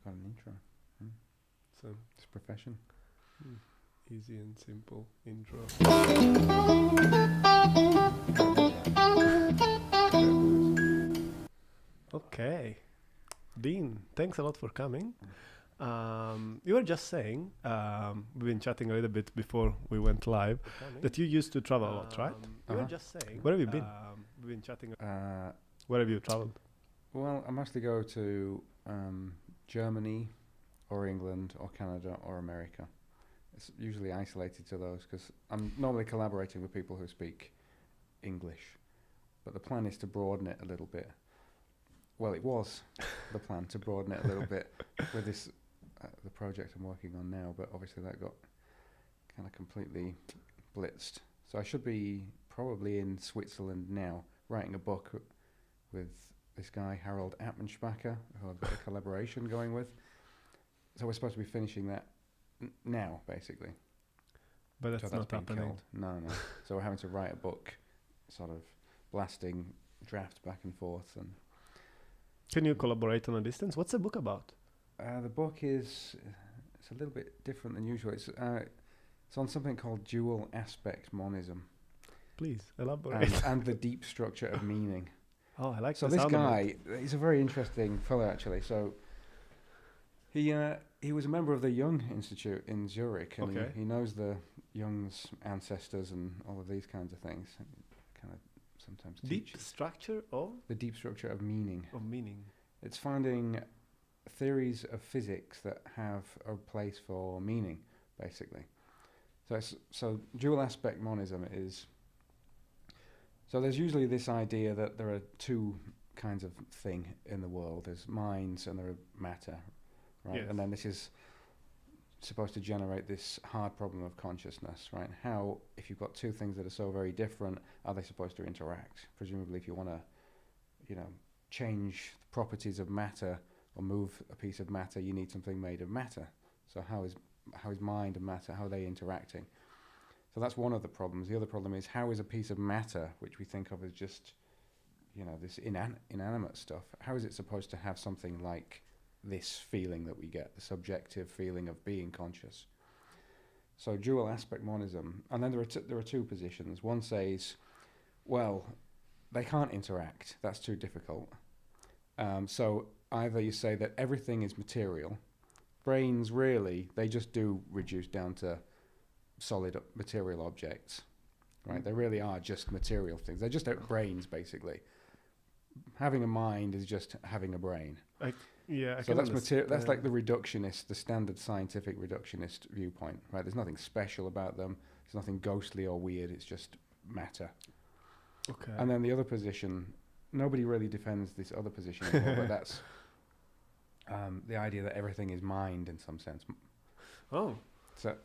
I've got an intro. So It's a profession. easy and simple intro. Okay, Dean, thanks a lot for coming. You were just saying, we've been chatting a little bit before we went live, that you used to travel a lot, right? You were just saying. Where have you been? We've been chatting. Where have you traveled? Well, I mostly go to Germany or England or Canada or America. It's usually isolated to those because I'm normally collaborating with people who speak English. But the plan is to broaden it a little bit. Well, it was the plan to broaden it a little bit with this the project I'm working on now, but obviously that got kind of completely blitzed. So I should be probably in Switzerland now, writing a book with this guy, Harold Apmenspacher, who I've got a collaboration going with. So we're supposed to be finishing that now, basically. But that's not happening. No. So we're having to write a book, sort of blasting drafts back and forth. And can you collaborate on a distance? What's the book about? The book is it's a little bit different than usual. It's on something called dual aspect monism. Please elaborate. And the deep structure of meaning. Oh, I like. So this guy, he's a very interesting fellow actually. So he was a member of the Jung Institute in Zurich, and he knows the Jung's ancestors and all of these kinds of things. And kind of sometimes deep structure of the deep structure of meaning. Of meaning. It's finding theories of physics that have a place for meaning, basically. So dual aspect monism is. So there's usually this idea that there are two kinds of thing in the world. There's minds and there are matter, right? Yes. And then this is supposed to generate this hard problem of consciousness, right? How, if you've got two things that are so very different, are they supposed to interact? Presumably, if you want to, change the properties of matter or move a piece of matter, you need something made of matter. So how is mind and matter, how are they interacting? So that's one of the problems. The other problem is, how is a piece of matter, which we think of as just, this inanimate stuff, how is it supposed to have something like this feeling that we get, the subjective feeling of being conscious? So dual aspect monism, and then there are two positions. One says, well, they can't interact. That's too difficult. So either you say that everything is material. Brains really, they just do reduce down to solid material objects, right? They really are just material things. They're just brains, basically. Having a mind is just having a brain. So that's material. That's like the reductionist, the standard scientific reductionist viewpoint, right? There's nothing special about them. There's nothing ghostly or weird. It's just matter. Okay. And then the other position, nobody really defends this other position anymore, but that's the idea that everything is mind in some sense. Oh. So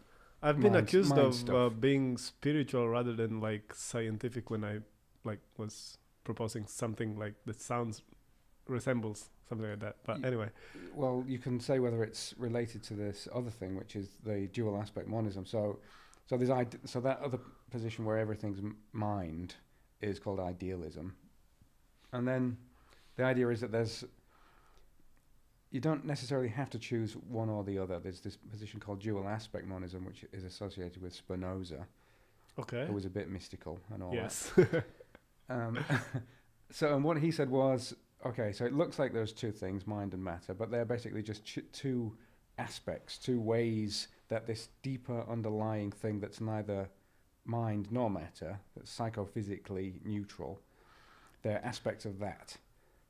I've been accused of being spiritual rather than like scientific when I was proposing something like that resembles something like that. But anyway. Well, you can say whether it's related to this other thing, which is the dual aspect monism. So that other position where everything's mind is called idealism. And then the idea is that you don't necessarily have to choose one or the other. There's this position called dual aspect monism, which is associated with Spinoza, who was a bit mystical and all that. And what he said was, okay, so it looks like there's two things, mind and matter, but they're basically just two aspects, two ways that this deeper underlying thing that's neither mind nor matter, that's psychophysically neutral, they're aspects of that.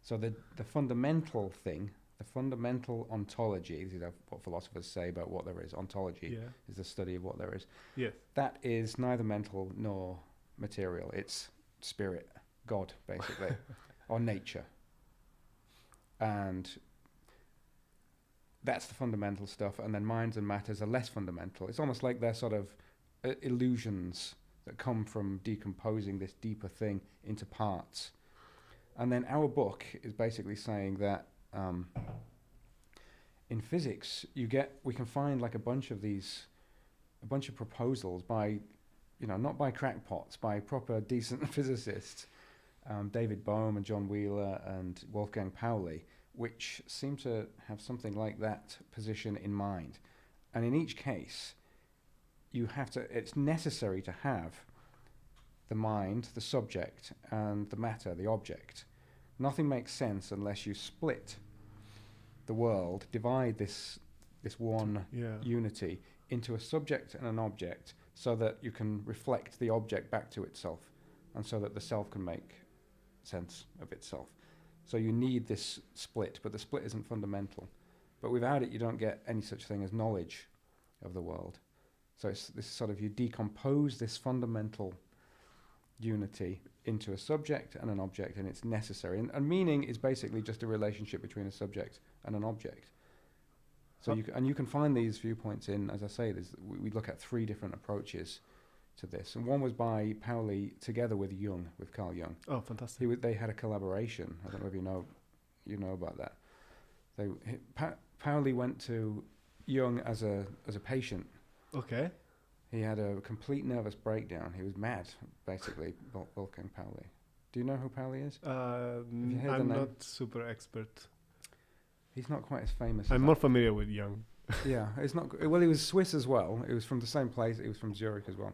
So the fundamental thing, the fundamental ontology, this is what philosophers say about what there is. Ontology is the study of what there is. Yes. That is neither mental nor material. It's spirit, God, basically, or nature. And that's the fundamental stuff. And then minds and matters are less fundamental. It's almost like they're sort of illusions that come from decomposing this deeper thing into parts. And then our book is basically saying that in physics, we can find like a bunch of proposals by, not by crackpots, by proper decent physicists, David Bohm and John Wheeler and Wolfgang Pauli, which seem to have something like that position in mind. And in each case, it's necessary to have the mind, the subject, and the matter, the object. Nothing makes sense unless you split the world, divide this one unity into a subject and an object, so that you can reflect the object back to itself, and so that the self can make sense of itself. So you need this split, but the split isn't fundamental. But without it, you don't get any such thing as knowledge of the world. So it's this sort of, you decompose this fundamental unity into a subject and an object, and it's necessary. And meaning is basically just a relationship between a subject and an object. So you can find these viewpoints in, as I say, we look at 3 different approaches to this. And one was by Pauli together with Jung, with Carl Jung. Oh, fantastic. They had a collaboration. I don't know if you know about that. Pauli went to Jung as a patient. Okay. He had a complete nervous breakdown. He was mad, basically, Wolfgang Pauli. Do you know who Pauli is? I'm not super expert. He's not quite as famous. I'm more familiar with Jung. Yeah, it's not. Well, he was Swiss as well. He was from the same place. He was from Zurich as well,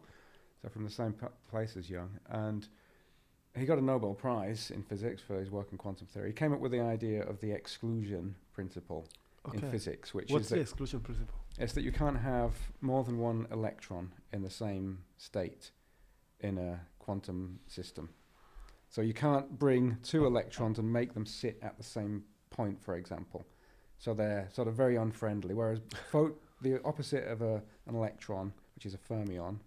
so from the same place as Jung. And he got a Nobel Prize in physics for his work in quantum theory. He came up with the idea of the exclusion principle in physics, which What's the exclusion principle? It's that you can't have more than one electron in the same state in a quantum system. So you can't bring 2 electrons and make them sit at the same point, for example. So they're sort of very unfriendly. Whereas the opposite of an electron, which is a fermion.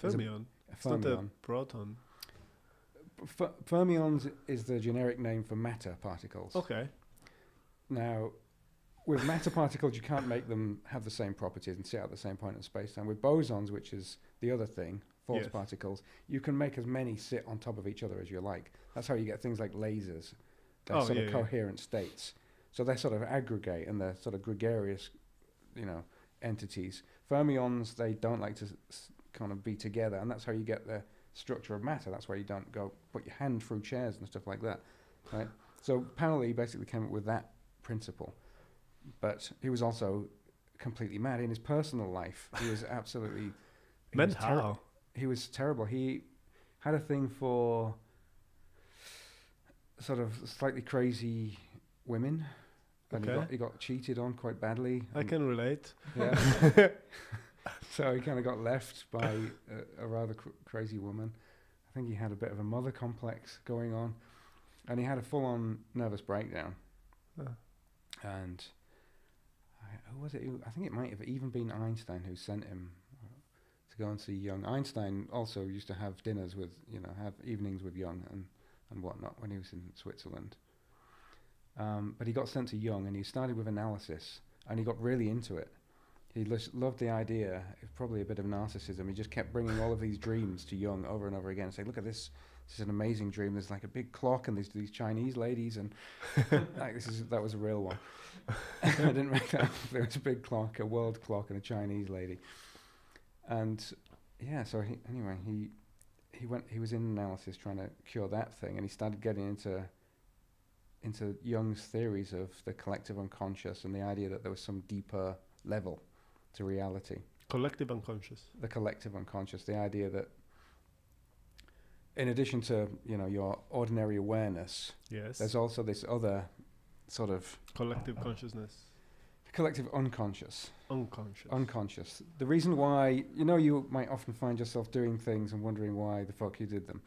Fermion? It's not a proton. Fermions is the generic name for matter particles. Okay. Now, with matter particles, you can't make them have the same properties and sit at the same point in space-time. With bosons, which is the other thing, false particles, you can make as many sit on top of each other as you like. That's how you get things like lasers. They're sort of coherent states. So they sort of aggregate, and they're sort of gregarious, entities. Fermions, they don't like to kind of be together, and that's how you get the structure of matter. That's why you don't go put your hand through chairs and stuff like that, right? So Pauli basically came up with that principle. But he was also completely mad in his personal life. He was absolutely... He was terrible. He had a thing for sort of slightly crazy women. And he got cheated on quite badly. I can relate. Yeah. So he kind of got left by a rather crazy woman. I think he had a bit of a mother complex going on. And he had a full-on nervous breakdown. And... who was it? I think it might have even been Einstein who sent him to go and see Jung. Einstein also used to have dinners with, have evenings with Jung and whatnot when he was in Switzerland. But he got sent to Jung, and he started with analysis, and he got really into it. He loved the idea, probably a bit of narcissism. He just kept bringing all of these dreams to Jung over and over again and saying, look at this. This is an amazing dream. There's like a big clock, and there's these Chinese ladies, and like that was a real one. I didn't make that up. There was a big clock, a world clock, and a Chinese lady. And so he was in analysis trying to cure that thing, and he started getting into Jung's theories of the collective unconscious and the idea that there was some deeper level to reality. Collective unconscious. The collective unconscious, the idea that in addition to, your ordinary awareness, there's also this other sort of... collective consciousness. Collective unconscious. Unconscious. The reason why, you might often find yourself doing things and wondering why the fuck you did them.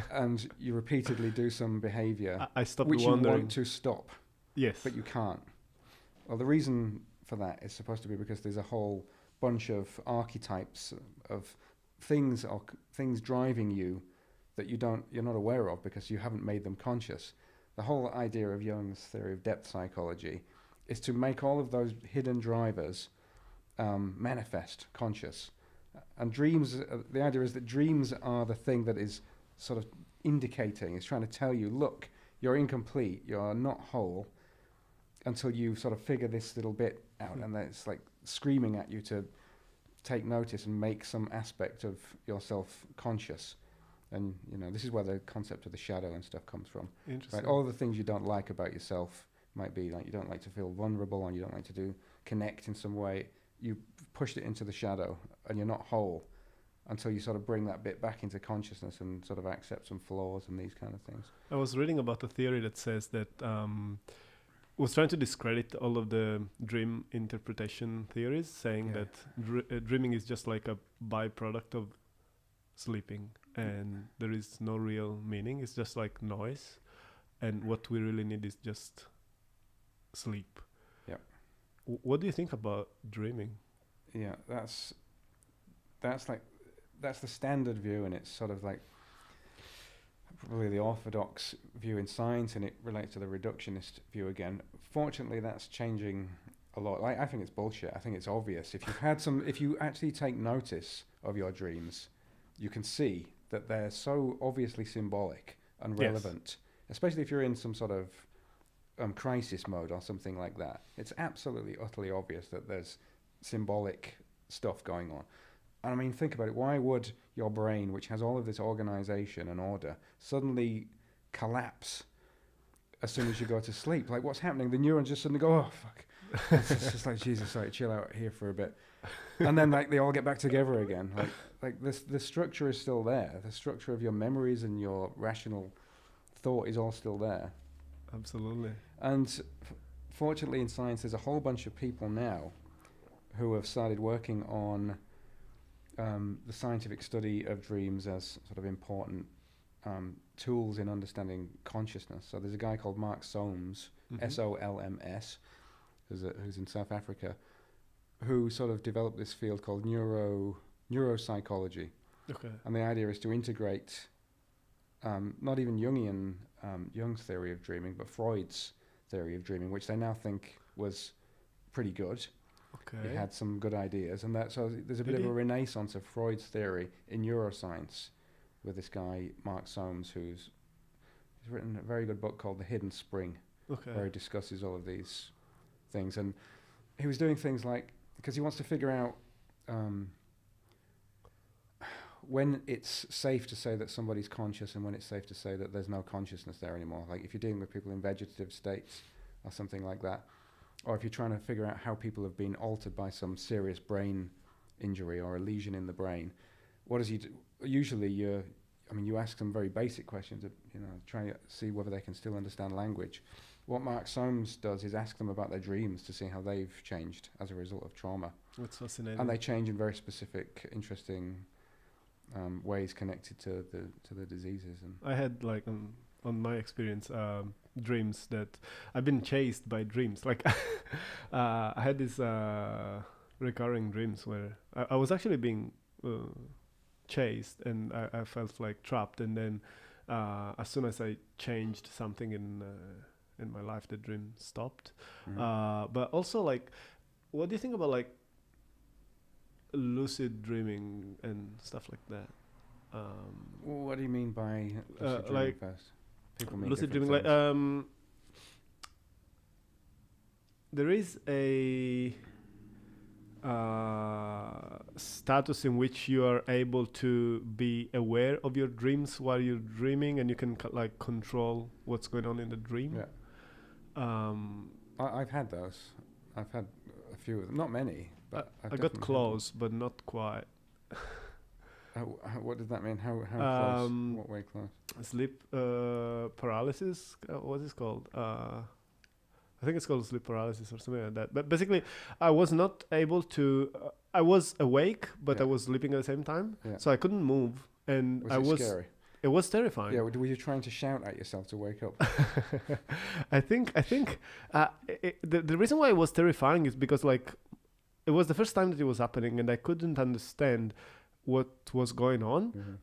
And you repeatedly do some behavior I stopped which wondering. you want to stop. Yes. But you can't. Well, the reason for that is supposed to be because there's a whole bunch of archetypes of things driving you that you're not aware of because you haven't made them conscious. The whole idea of Jung's theory of depth psychology is to make all of those hidden drivers manifest, conscious. And dreams, the idea is that dreams are the thing that is sort of indicating, is trying to tell you, look, you're incomplete, you're not whole, until you sort of figure this little bit out, and then it's like screaming at you to take notice and make some aspect of yourself conscious. And, this is where the concept of the shadow and stuff comes from. Interesting. Right? All the things you don't like about yourself, might be like you don't like to feel vulnerable and you don't like to connect in some way. You pushed it into the shadow and you're not whole until you sort of bring that bit back into consciousness and sort of accept some flaws and these kind of things. I was reading about a theory that says that was trying to discredit all of the dream interpretation theories, saying that dreaming is just like a byproduct of sleeping and there is no real meaning. It's just like noise, and what we really need is just sleep. Yeah. What do you think about dreaming? Yeah, that's the standard view, and it's sort of like probably the orthodox view in science, and it relates to the reductionist view again. Fortunately, that's changing a lot. I think it's bullshit. I think it's obvious. If you actually take notice of your dreams, you can see that they're so obviously symbolic and relevant, especially if you're in some sort of crisis mode or something like that. It's absolutely, utterly obvious that there's symbolic stuff going on. And I mean, think about it. Why would your brain, which has all of this organization and order, suddenly collapse as soon as you go to sleep? Like, what's happening? The neurons just suddenly go, oh, fuck. It's just like, Jesus, like, chill out here for a bit. And then, like, they all get back together again. Like the structure is still there. The structure of your memories and your rational thought is all still there. Absolutely. And fortunately, in science, there's a whole bunch of people now who have started working on the scientific study of dreams as sort of important tools in understanding consciousness. So there's a guy called Mark Solms, Solms, who's in South Africa, who sort of developed this field called neuropsychology. Okay. And the idea is to integrate not even Jung's theory of dreaming, but Freud's theory of dreaming, which they now think was pretty good. Okay. He had some good ideas, and so there's a bit of a renaissance of Freud's theory in neuroscience with this guy Mark Solms, he's written a very good book called The Hidden Spring, where he discusses all of these things. And he was doing things like, because he wants to figure out when it's safe to say that somebody's conscious and when it's safe to say that there's no consciousness there anymore. Like if you're dealing with people in vegetative states or something like that, or if you're trying to figure out how people have been altered by some serious brain injury or a lesion in the brain, what does he do? Usually you ask them very basic questions, trying to see whether they can still understand language. What Mark Solms does is ask them about their dreams to see how they've changed as a result of trauma. That's fascinating. And they change in very specific, interesting ways connected to the diseases. And I had, like, on my experience, dreams that I've been chased by dreams. Like I had these recurring dreams where I was actually being chased, and I felt like trapped. And then as soon as I changed something in my life, the dream stopped. But also, like, what do you think about like lucid dreaming and stuff like that? What do you mean by lucid dreaming like first? People mean lucid dreaming, things. like there is a status in which you are able to be aware of your dreams while you're dreaming, and you can like control what's going on in the dream. Yeah. I've had those. I've had a few of them, not many, but I got close, but not quite. What does that mean? How close? What way close? Sleep paralysis. What is it called? I think it's called sleep paralysis or something like that. But basically, I was not able to. I was awake, but I was sleeping at the same time, so I couldn't move, and was it scary? It was terrifying. Yeah. Were you trying to shout at yourself to wake up? I think the reason why it was terrifying is because, like, it was the first time that it was happening, and I couldn't understand what was going on.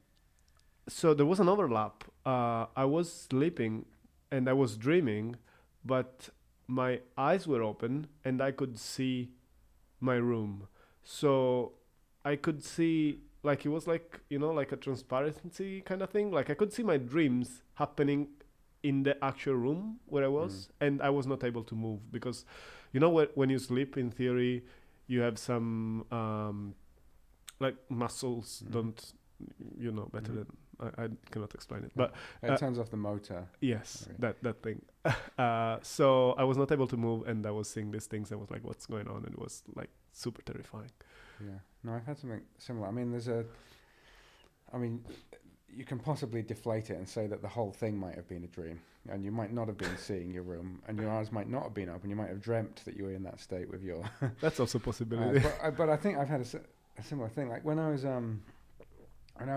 So there was an overlap. I was sleeping and I was dreaming, but my eyes were open and I could see my room. So I could see, like, it was like, like a transparency kind of thing. Like I could see my dreams happening in the actual room where I was, and I was not able to move because, when you sleep, in theory, you have some like muscles don't, better than I cannot explain it, but it turns off the motor. yes, Right. that thing. So I was not able to move, and I was seeing these things. I was like, "What's going on?" And it was like super terrifying. Yeah. No, I've had something similar. I mean, you can possibly deflate it and say that the whole thing might have been a dream, and you might not have been seeing your room, and your eyes might not have been open. You might have dreamt that you were in that state with your. That's also a possibility. But I think I've had a similar thing. Like when I was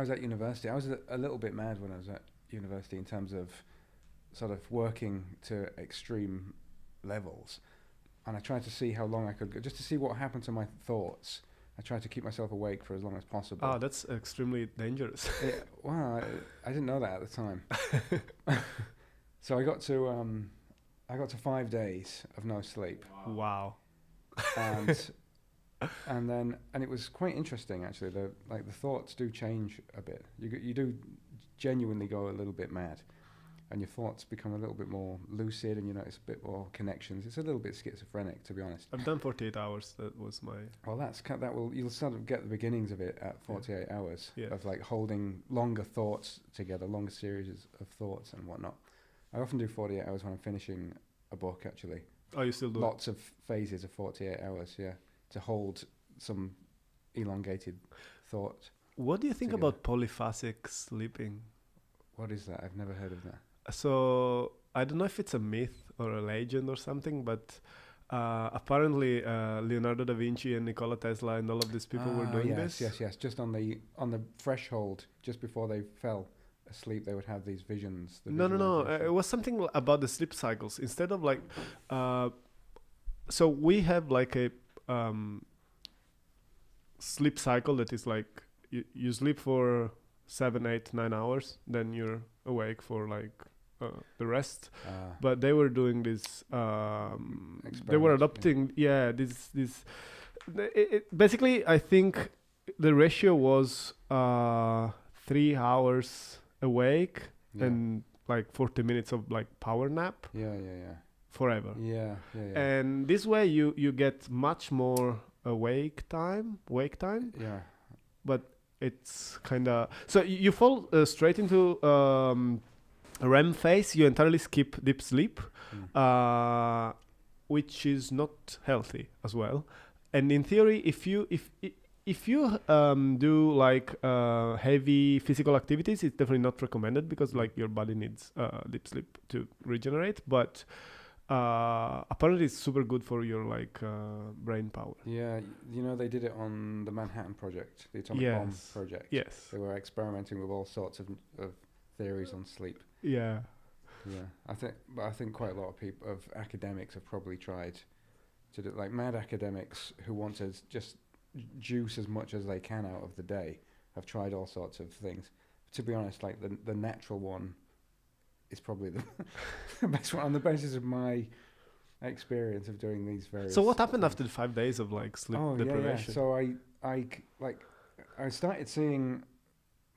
at university, I was a little bit mad when I was at university in terms of sort of working to extreme levels, and I tried to see how long I could go, just to see what happened to my thoughts. I tried to keep myself awake for as long as possible. Oh, that's extremely dangerous. Well, I didn't know that at the time. So I got to 5 days of no sleep. Wow. And it was quite interesting actually. The thoughts do change a bit. You do genuinely go a little bit mad, and your thoughts become a little bit more lucid, and you notice a bit more connections. It's a little bit schizophrenic, to be honest. I've done 48 hours. That was my. Well, you'll sort of get the beginnings of it at 48 hours of like holding longer thoughts together, longer series of thoughts and whatnot. I often do 48 hours when I'm finishing a book. Actually, Oh, you still do lots of phases of 48 hours. Yeah, to hold some elongated thought. What do you think together. about polyphasic sleeping? What is that? I've never heard of that. So I don't know if it's a myth or a legend or something, but apparently Leonardo da Vinci and Nikola Tesla and all of these people were doing this. Yes. Just on the threshold, just before they fell asleep, they would have these visions. No. It was something about the sleep cycles. Instead of like, so we have like a sleep cycle that is like you sleep for 7, 8, 9 hours, then you're awake for like the rest. But they were doing this. They were adopting. Yeah, this. Basically, I think the ratio was 3 hours awake and like 40 minutes of like power nap. Yeah. Forever. Yeah. And this way you get much more wake time. Yeah. But it's kind of so you fall straight into REM phase. You entirely skip deep sleep, which is not healthy as well. And in theory, if you do like heavy physical activities, it's definitely not recommended because like your body needs deep sleep to regenerate. But apparently it's super good for your like brain power. Yeah, they did it on the Manhattan Project, the atomic bomb project. Yes. They were experimenting with all sorts of theories on sleep. Yeah. I think quite a lot of academics have probably tried to do, like mad academics who want to just juice as much as they can out of the day have tried all sorts of things. To be honest, like the natural one is probably the best one on the basis of my experience of doing these various. So what happened after the 5 days of like sleep deprivation? So I started seeing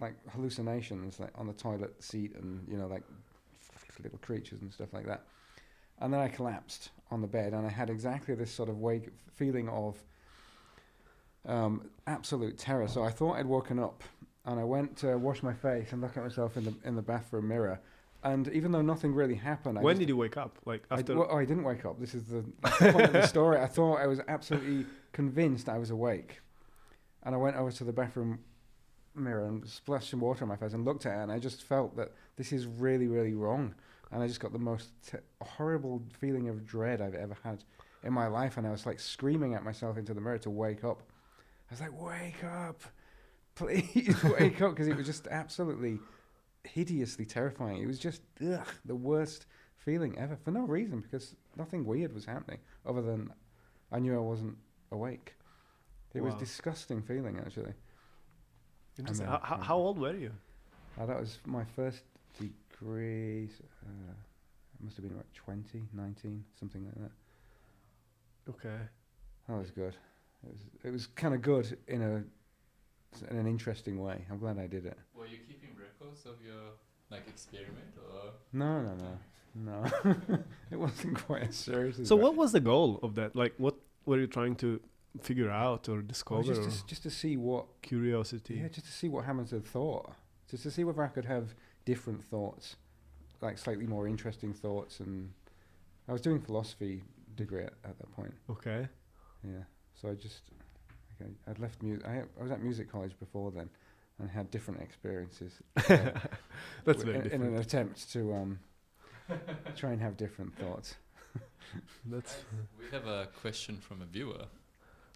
like hallucinations like on the toilet seat and like little creatures and stuff like that, and then I collapsed on the bed and I had exactly this sort of feeling of absolute terror. So I thought I'd woken up and I went to wash my face and look at myself in the bathroom mirror. And even though nothing really happened, when did you wake up? Like after? I didn't wake up. That's the point of the story. I thought I was absolutely convinced I was awake, and I went over to the bathroom mirror and splashed some water on my face and looked at it, and I just felt that this is really, really wrong. And I just got the most horrible feeling of dread I've ever had in my life, and I was like screaming at myself into the mirror to wake up. I was like, "Wake up, please, wake up!" Because it was just absolutely hideously terrifying. It was just the worst feeling ever for no reason, because nothing weird was happening other than I knew I wasn't awake. It was disgusting feeling actually. Interesting. How old were you? That was my first degree. It must have been about 20, 19, something like that. Okay. That was good. It was kind of good in an interesting way. I'm glad I did it. Were you keeping records of your like experiment or? No. It wasn't quite as serious as So that. what was the goal of that? Like what were you trying to figure out or discover? Just to see what curiosity. Yeah, just to see what happens to thought. just to see whether I could have different thoughts, like slightly more interesting thoughts. And I was doing philosophy degree at that point. Okay. Yeah. So I'd left music. I was at music college before then, and had different experiences. That's very in different. an attempt to try and have different thoughts. That's We have a question from a viewer.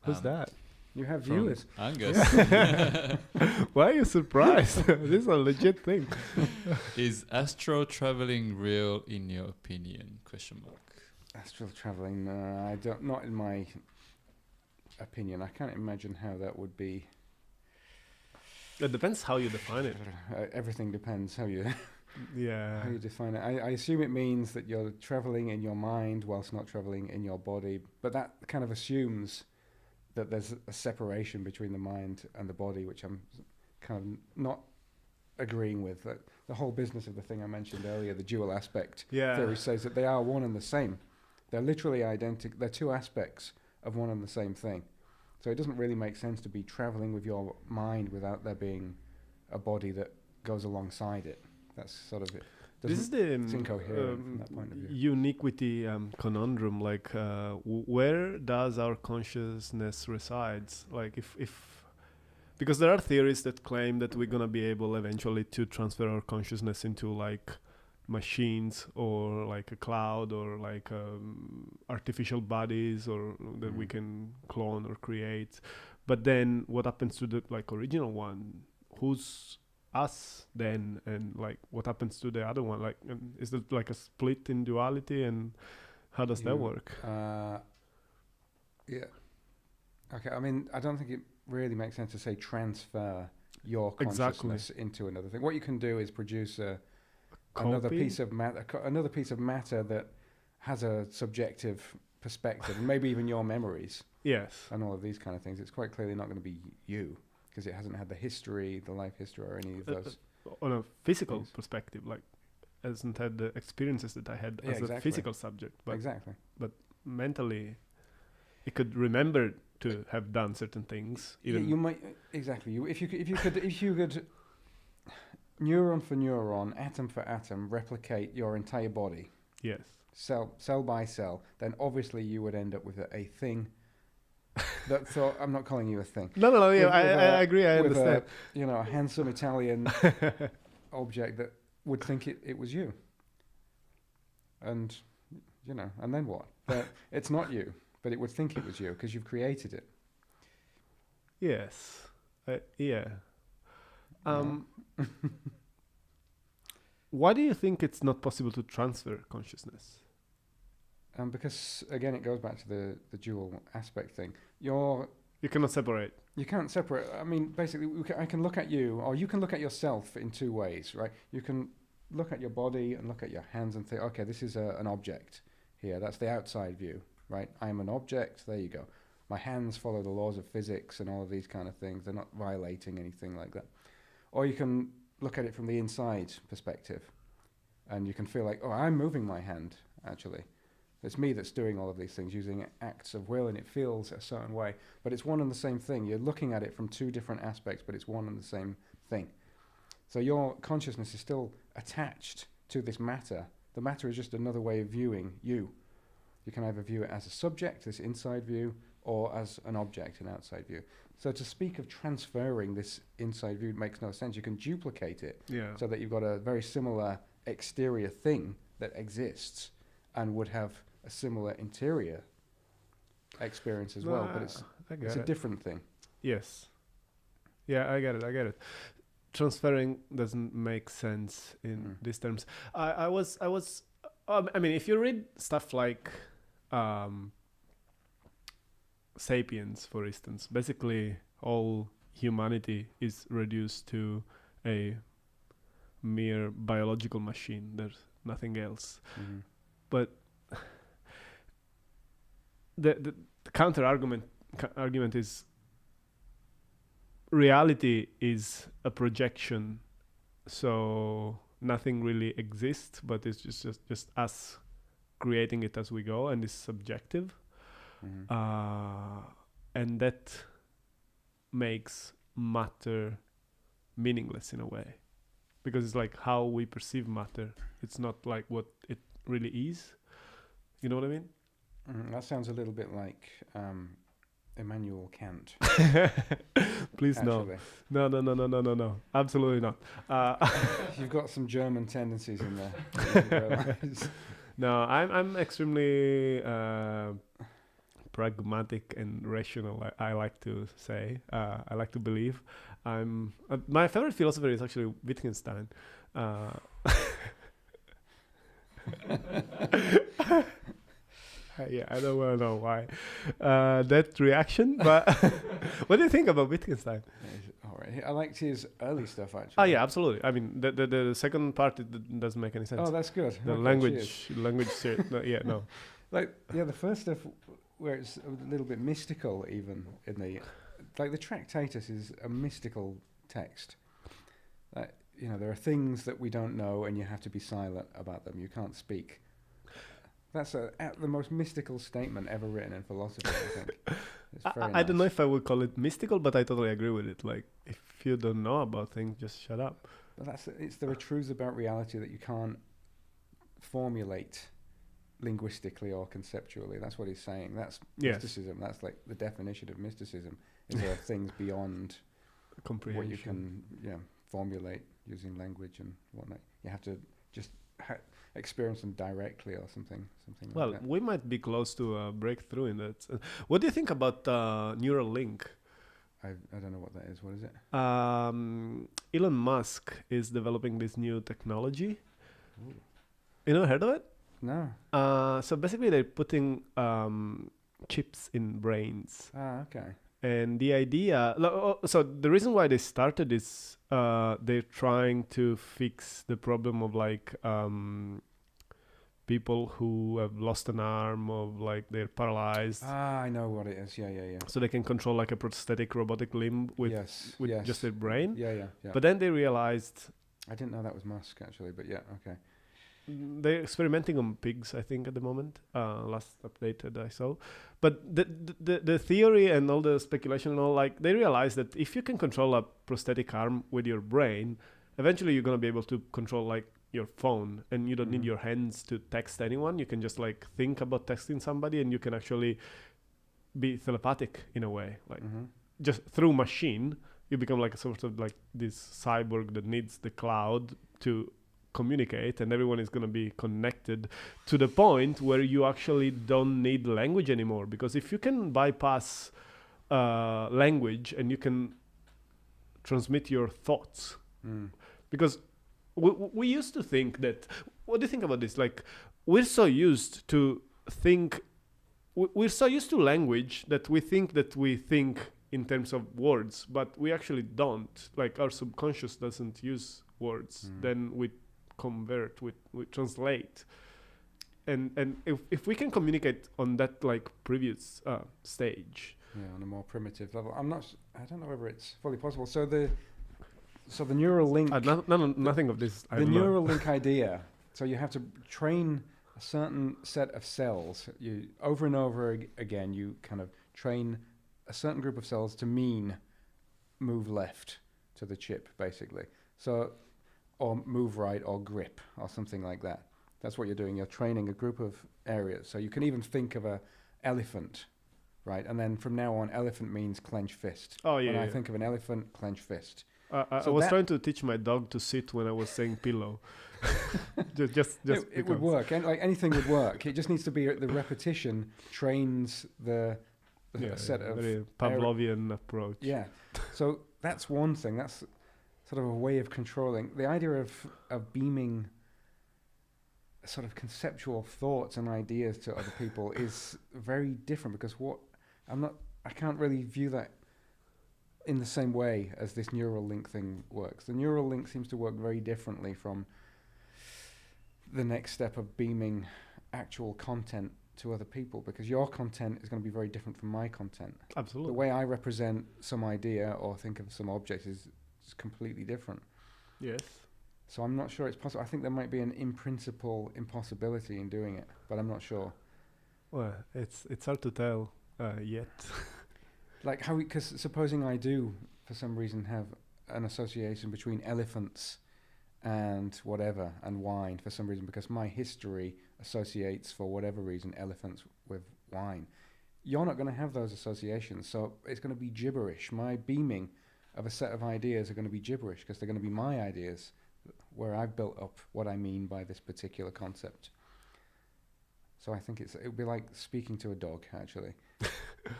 who's that? You have From viewers. Angus. Why are you surprised? This is a legit thing. Is AstroTraveling real in your opinion? Question mark. Astral traveling. I don't. Not in my opinion. I can't imagine how that would be. It depends how you define it. Everything depends how you Yeah. how you define it. I assume it means that you're traveling in your mind whilst not traveling in your body, but that kind of assumes that there's a separation between the mind and the body, which I'm kind of not agreeing with. That the whole business of the thing I mentioned earlier, the dual aspect Yeah. theory, says that they are one and the same. They're literally identical. They're two aspects of one and the same thing. So it doesn't really make sense to be traveling with your mind without there being a body that goes alongside it. That's sort of it. This is the it's incoherent from that point of view. uniquity conundrum. Like, where does our consciousness resides? Like, if because there are theories that claim that we're gonna be able eventually to transfer our consciousness into like machines or like a cloud or like artificial bodies or that we can clone or create. But then what happens to the like original one? Who's us then? And like what happens to the other one? Like is it like a split in duality, and how does that work? Yeah. Okay, I mean, I don't think it really makes sense to say transfer your consciousness into another thing. What you can do is produce another piece of matter that has a subjective perspective, and maybe even your memories. Yes. And all of these kind of things. It's quite clearly not going to be you, because it hasn't had the history, the life history, or any of those. On a physical things. perspective, like hasn't had the experiences that I had as a physical subject, but Exactly. but mentally it could remember to have done certain things. Yeah, Even you might exactly. If you could neuron for neuron, atom for atom, replicate your entire body, yes. cell by cell, then obviously you would end up with a thing. So I'm not calling you a thing. No. Yeah, With I agree. I with understand. a handsome Italian object that would think it was you. And and then what? It's not you, but it would think it was you because you've created it. Yes. Yeah. Why do you think it's not possible to transfer consciousness? Because again, it goes back to the dual aspect thing. You cannot separate. You can't separate. I mean, basically, I can look at you, or you can look at yourself in two ways, right? You can look at your body and look at your hands and think, okay, this is an object here. That's the outside view, right? I'm an object. There you go. My hands follow the laws of physics and all of these kind of things. They're not violating anything like that. Or you can look at it from the inside perspective, and you can feel like, oh, I'm moving my hand, actually. It's me that's doing all of these things, using acts of will, and it feels a certain way. But it's one and the same thing. You're looking at it from two different aspects, but it's one and the same thing. So your consciousness is still attached to this matter. The matter is just another way of viewing you. You can either view it as a subject, this inside view, or as an object, an outside view. So to speak of transferring this inside view makes no sense. You can duplicate it so that you've got a very similar exterior thing that exists and would have a similar interior experience as well, but it's a different thing. Yes. Yeah, I get it. Transferring doesn't make sense in these terms. I mean, if you read stuff like Sapiens, for instance, basically all humanity is reduced to a mere biological machine. There's nothing else. But the counter argument is reality is a projection, so nothing really exists, but it's just us creating it as we go, and it's subjective. And that makes matter meaningless in a way. because it's like how we perceive matter. It's not like what it really is. You know what I mean? That sounds a little bit like Immanuel Kant. Please no. No. Absolutely not. You've got some German tendencies in there. You realise. No, I'm extremely pragmatic and rational. I like to say. I like to believe. My favorite philosopher is actually Wittgenstein. Yeah, I don't want to know why that reaction, but what do you think about Wittgenstein? All right, I liked his early stuff actually. Oh yeah, absolutely. I mean, the second part doesn't make any sense. Oh, that's good. The Okay, language, no. Like the first stuff where it's a little bit mystical, even in the like the Tractatus is a mystical text. There are things that we don't know, and you have to be silent about them. You can't speak. That's the most mystical statement ever written in philosophy, I think. It's very I don't know nice. if I would call it mystical, but I totally agree with it. Like, if you don't know about things, just shut up. But there are truths about reality that you can't formulate linguistically or conceptually. That's what he's saying. That's mysticism. That's like the definition of mysticism. Is there are things beyond what you can formulate using language and whatnot. You have to just experience them directly or something well, like that. we might be close to a breakthrough in that. What do you think about neural link? I don't know what that is. What is it? Elon Musk is developing this new technology. Ooh. You never heard of it? No. So basically they're putting chips in brains. Okay. And the idea, so the reason why they started is they're trying to fix the problem of like people who have lost an arm, or like they're paralyzed. I know what it is. Yeah. So they can control like a prosthetic robotic limb with just their brain. Yeah. But then they realized, I didn't know that was Musk actually, but yeah, okay. they're experimenting on pigs, I think, at the moment. Last updated I saw. But the theory and all the speculation and all, like, they realize that if you can control a prosthetic arm with your brain, eventually you're going to be able to control, like, your phone, and you don't need your hands to text anyone. You can just, like, think about texting somebody, and you can actually be telepathic in a way. Like, just through machine, you become, like, a sort of, like, this cyborg that needs the cloud to communicate, and everyone is going to be connected to the point where you actually don't need language anymore. Because if you can bypass language and you can transmit your thoughts, because we used to think that, what do you think about this? Like, we're so used to think, we're so used to language that we think in terms of words, but we actually don't. Like, our subconscious doesn't use words. Then we convert, we translate, and if we can communicate on that, like, previous stage, on a more primitive level, I don't know whether it's fully possible. So the neural link, nothing of this. The neural link idea. So you have to train a certain set of cells. You over and over again. You kind of train a certain group of cells to move left to the chip, basically. So, or move right, or grip, or something like that. That's what you're doing. You're training a group of areas. So you can even think of a elephant, right? And then from now on, elephant means clench fist. Oh yeah. When I think of an elephant, clench fist. I was trying to teach my dog to sit when I was saying pillow. just it would work. And like anything would work. It just needs to be the repetition trains the set of very Pavlovian approach. Yeah. So that's one thing. That's sort of a way of controlling. The idea of beaming sort of conceptual thoughts and ideas to other people is very different, because I can't really view that in the same way as this neural link thing works. The neural link seems to work very differently from the next step of beaming actual content to other people, because your content is going to be very different from my content. Absolutely. The way I represent some idea or think of some object is completely different. Yes. So I'm not sure it's possible. I think there might be an in principle impossibility in doing it, but I'm not sure. Well, it's hard to tell yet. Like how, because supposing I do for some reason have an association between elephants and whatever and wine for some reason, because my history associates, for whatever reason, elephants with wine. You're not going to have those associations, so it's going to be gibberish. My beaming of a set of ideas are going to be gibberish because they're going to be my ideas, where I've built up what I mean by this particular concept. So I think it would be like speaking to a dog, actually.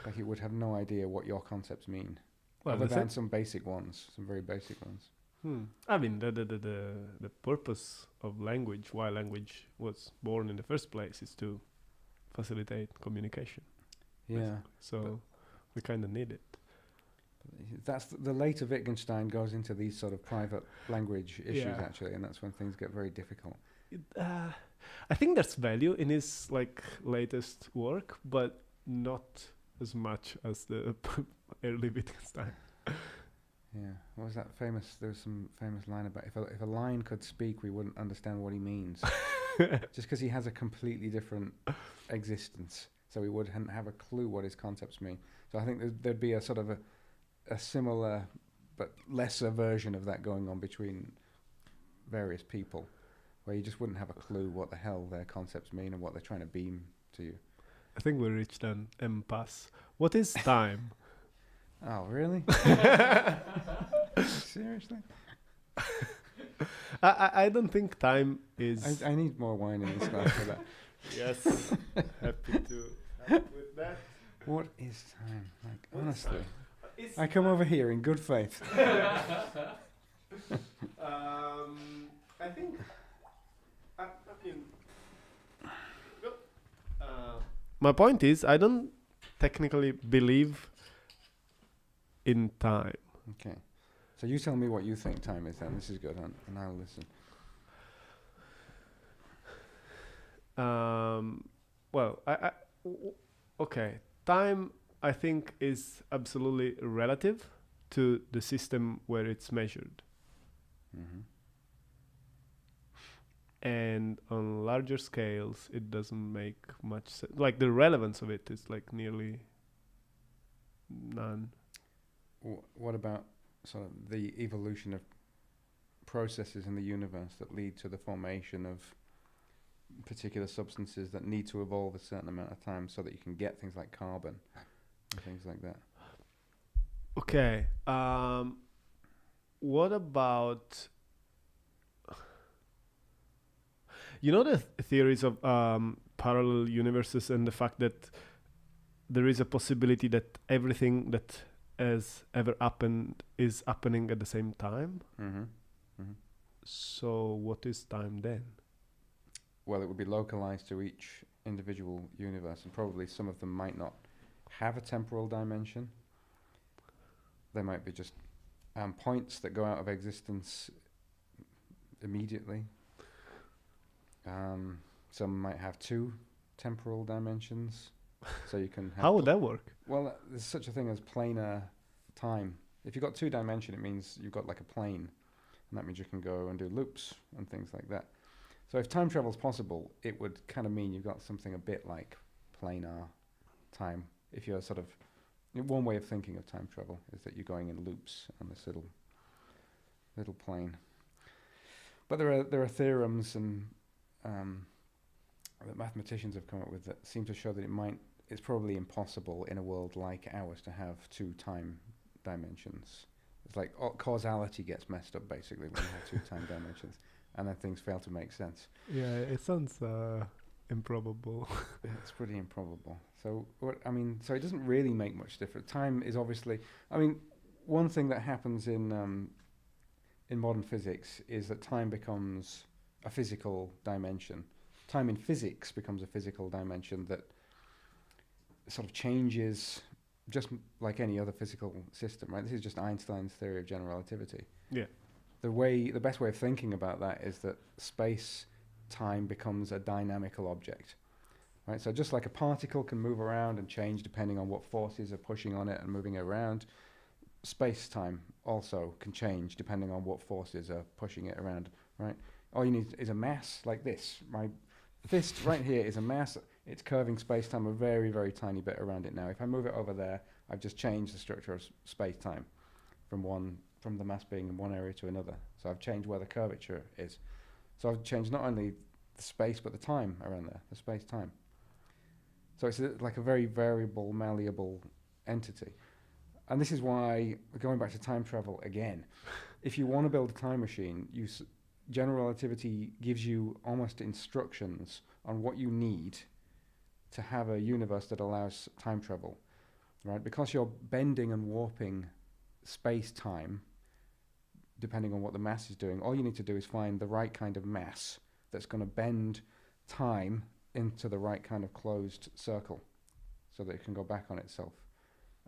Like it would have no idea what your concepts mean, other than some basic ones, some very basic ones. I mean, the purpose of language, why language was born in the first place, is to facilitate communication. Yeah. Basically. So we kind of need it. That's the later Wittgenstein goes into these sort of private language issues, actually, and that's when things get very difficult. I think there's value in his latest work, but not as much as the early Wittgenstein. Yeah, what was that famous? There was some famous line about if a lion could speak, we wouldn't understand what he means, just because he has a completely different existence, so we wouldn't have a clue what his concepts mean. So I think there'd be a sort of a similar but lesser version of that going on between various people, where you just wouldn't have a clue what the hell their concepts mean and what they're trying to beam to you. I think we reached an impasse. What is time? Oh, really? Seriously? I don't think time is... I need more wine in this glass for that. Yes. Happy to help with that. What is time? Like, honestly. I come over here in good faith. I think... my point is, I don't technically believe in time. Okay. So you tell me what you think time is then. This is good, and I'll listen. Well, okay. Time, I think, is absolutely relative to the system where it's measured. Mm-hmm. And on larger scales, it doesn't make much sense. Like, the relevance of it is nearly none. What about sort of the evolution of processes in the universe that lead to the formation of particular substances that need to evolve a certain amount of time so that you can get things like carbon and things like that? Okay. What about... You know the theories of parallel universes and the fact that there is a possibility that everything that has ever happened is happening at the same time? Mm-hmm. Mm-hmm. So what is time then? Well, it would be localized to each individual universe, and probably some of them might not have a temporal dimension. They might be just points that go out of existence immediately. Some might have two temporal dimensions, so you can have... How would that work? Well, there's such a thing as planar time. If you've got two dimension, it means you've got like a plane, and that means you can go and do loops and things like that. So if time travel is possible, it would kind of mean you've got something a bit like planar time. If you're sort of... One way of thinking of time travel is that you're going in loops on this little plane. But there are theorems and that mathematicians have come up with that seem to show that it's probably impossible in a world like ours to have two time dimensions. It's like causality gets messed up basically when you have two time dimensions, and then things fail to make sense. Yeah, it sounds improbable. It's pretty improbable. So so it doesn't really make much difference. Time is obviously, one thing that happens in modern physics is that time becomes a physical dimension. Time in physics becomes a physical dimension that sort of changes just like any other physical system, right? This is just Einstein's theory of general relativity. Yeah. The best way of thinking about that is that space-time becomes a dynamical object, right? So just like a particle can move around and change depending on what forces are pushing on it and moving it around, space-time also can change depending on what forces are pushing it around, right? All you need is a mass like this. My fist right here is a mass. It's curving space-time a very, very tiny bit around it now. If I move it over there, I've just changed the structure of space-time from one from the mass being in one area to another. So I've changed where the curvature is. So I've changed not only the space but the time around there, the space-time. So it's like a very variable, malleable entity. And this is why, going back to time travel again, if you want to build a time machine, general relativity gives you almost instructions on what you need to have a universe that allows time travel, right? Because you're bending and warping space-time, depending on what the mass is doing, all you need to do is find the right kind of mass that's going to bend time into the right kind of closed circle so that it can go back on itself.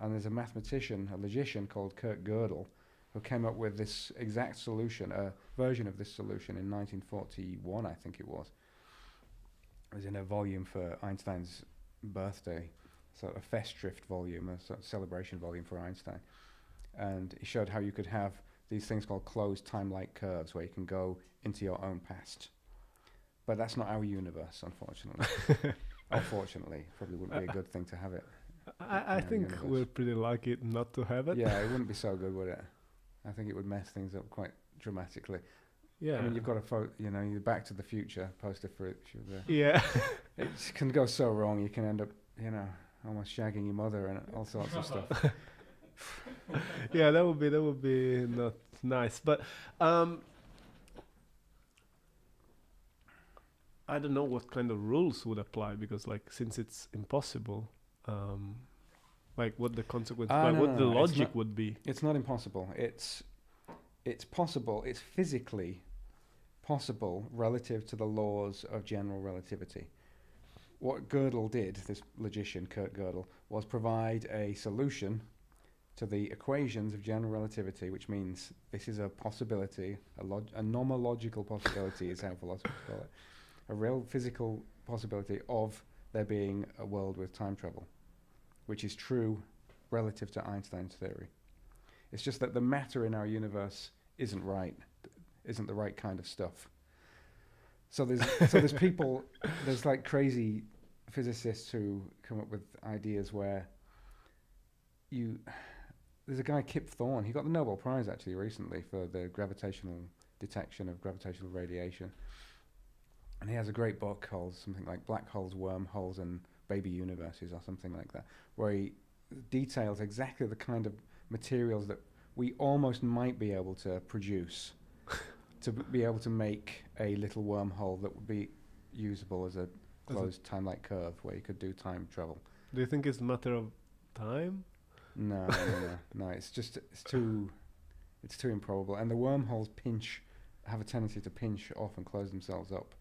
And there's a mathematician, a logician called Kurt Gödel, who came up with this exact solution, a version of this solution in 1941, I think it was. It was in a volume for Einstein's birthday, so a Festschrift volume, a sort of celebration volume for Einstein. And he showed how you could have these things called closed time-like curves where you can go into your own past. But that's not our universe, unfortunately. Unfortunately, probably wouldn't be a good thing to have it. I think we're pretty lucky not to have it. Yeah, it wouldn't be so good, would it? I think it would mess things up quite dramatically. Yeah. I mean, you've got your Back to the Future poster for it. Yeah. It can go so wrong. You can end up, almost shagging your mother and all sorts of stuff. Yeah, that would be not nice. But I don't know what kind of rules would apply, because since it's impossible, what the consequence, what the logic would be. It's not impossible. It's possible. It's physically possible relative to the laws of general relativity. What Gödel did, this logician Kurt Gödel, was provide a solution to the equations of general relativity, which means this is a possibility, a nomological possibility is how philosophers call it, a real physical possibility of there being a world with time travel, which is true relative to Einstein's theory. It's just that the matter in our universe isn't the right kind of stuff. So there's people, there's like crazy physicists who come up with ideas where there's a guy, Kip Thorne, he got the Nobel Prize actually recently for the gravitational detection of gravitational radiation. And he has a great book called something like Black Holes, Wormholes and Baby Universes or something like that, where he details exactly the kind of materials that we almost might be able to produce to be able to make a little wormhole that would be usable as a closed time-like curve where you could do time travel. Do you think it's a matter of time? No. It's too improbable. And the wormholes have a tendency to pinch off and close themselves up.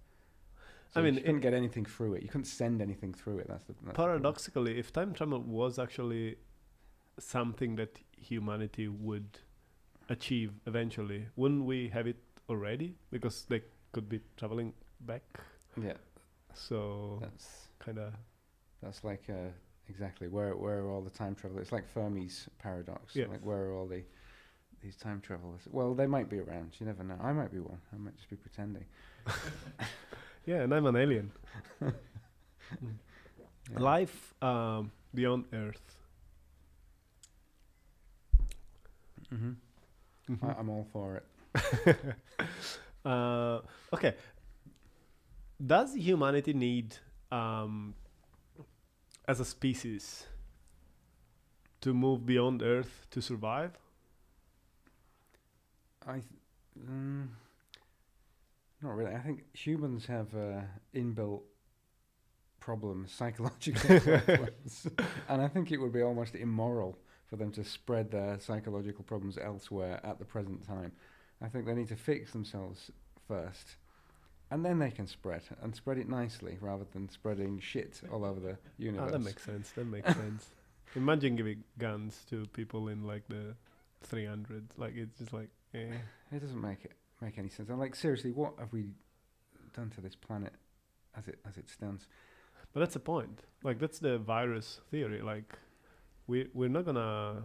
So you couldn't get anything through it. You couldn't send anything through it. That's paradoxically, if time travel was actually something that humanity would achieve eventually, wouldn't we have it already? Because they could be traveling back. Yeah. So that's like exactly where are all the time travelers? It's like Fermi's paradox. Yeah. Like where are all these time travelers? Well, they might be around. You never know. I might be one. I might just be pretending. Yeah, and I'm an alien. Yeah. Life beyond Earth. Mm-hmm. Mm-hmm. I'm all for it. Okay. Does humanity need, as a species, to move beyond Earth to survive? Not really. I think humans have inbuilt problems, psychological problems, and I think it would be almost immoral for them to spread their psychological problems elsewhere at the present time. I think they need to fix themselves first, and then they can spread it nicely rather than spreading shit all over the universe. That makes sense. Imagine giving guns to people in like the 300s. Like it's just like, eh. It doesn't make any sense. I'm like, seriously, what have we done to this planet as it stands? But that's the point. Like that's the virus theory. Like we're not gonna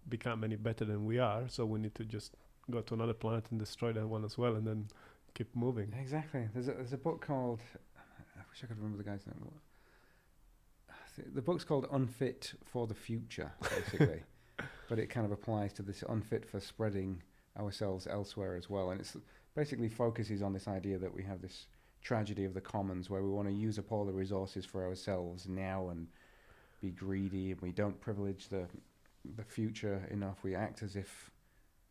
become any better than we are, so we need to just go to another planet and destroy that one as well, and then keep moving. Exactly. There's a book called, I wish I could remember the guy's name. The book's called Unfit for the Future, basically. but it kind of applies to this unfit for spreading ourselves elsewhere as well. And it's basically focuses on this idea that we have this tragedy of the commons where we want to use up all the resources for ourselves now and be greedy, and we don't privilege the future enough. We act as if,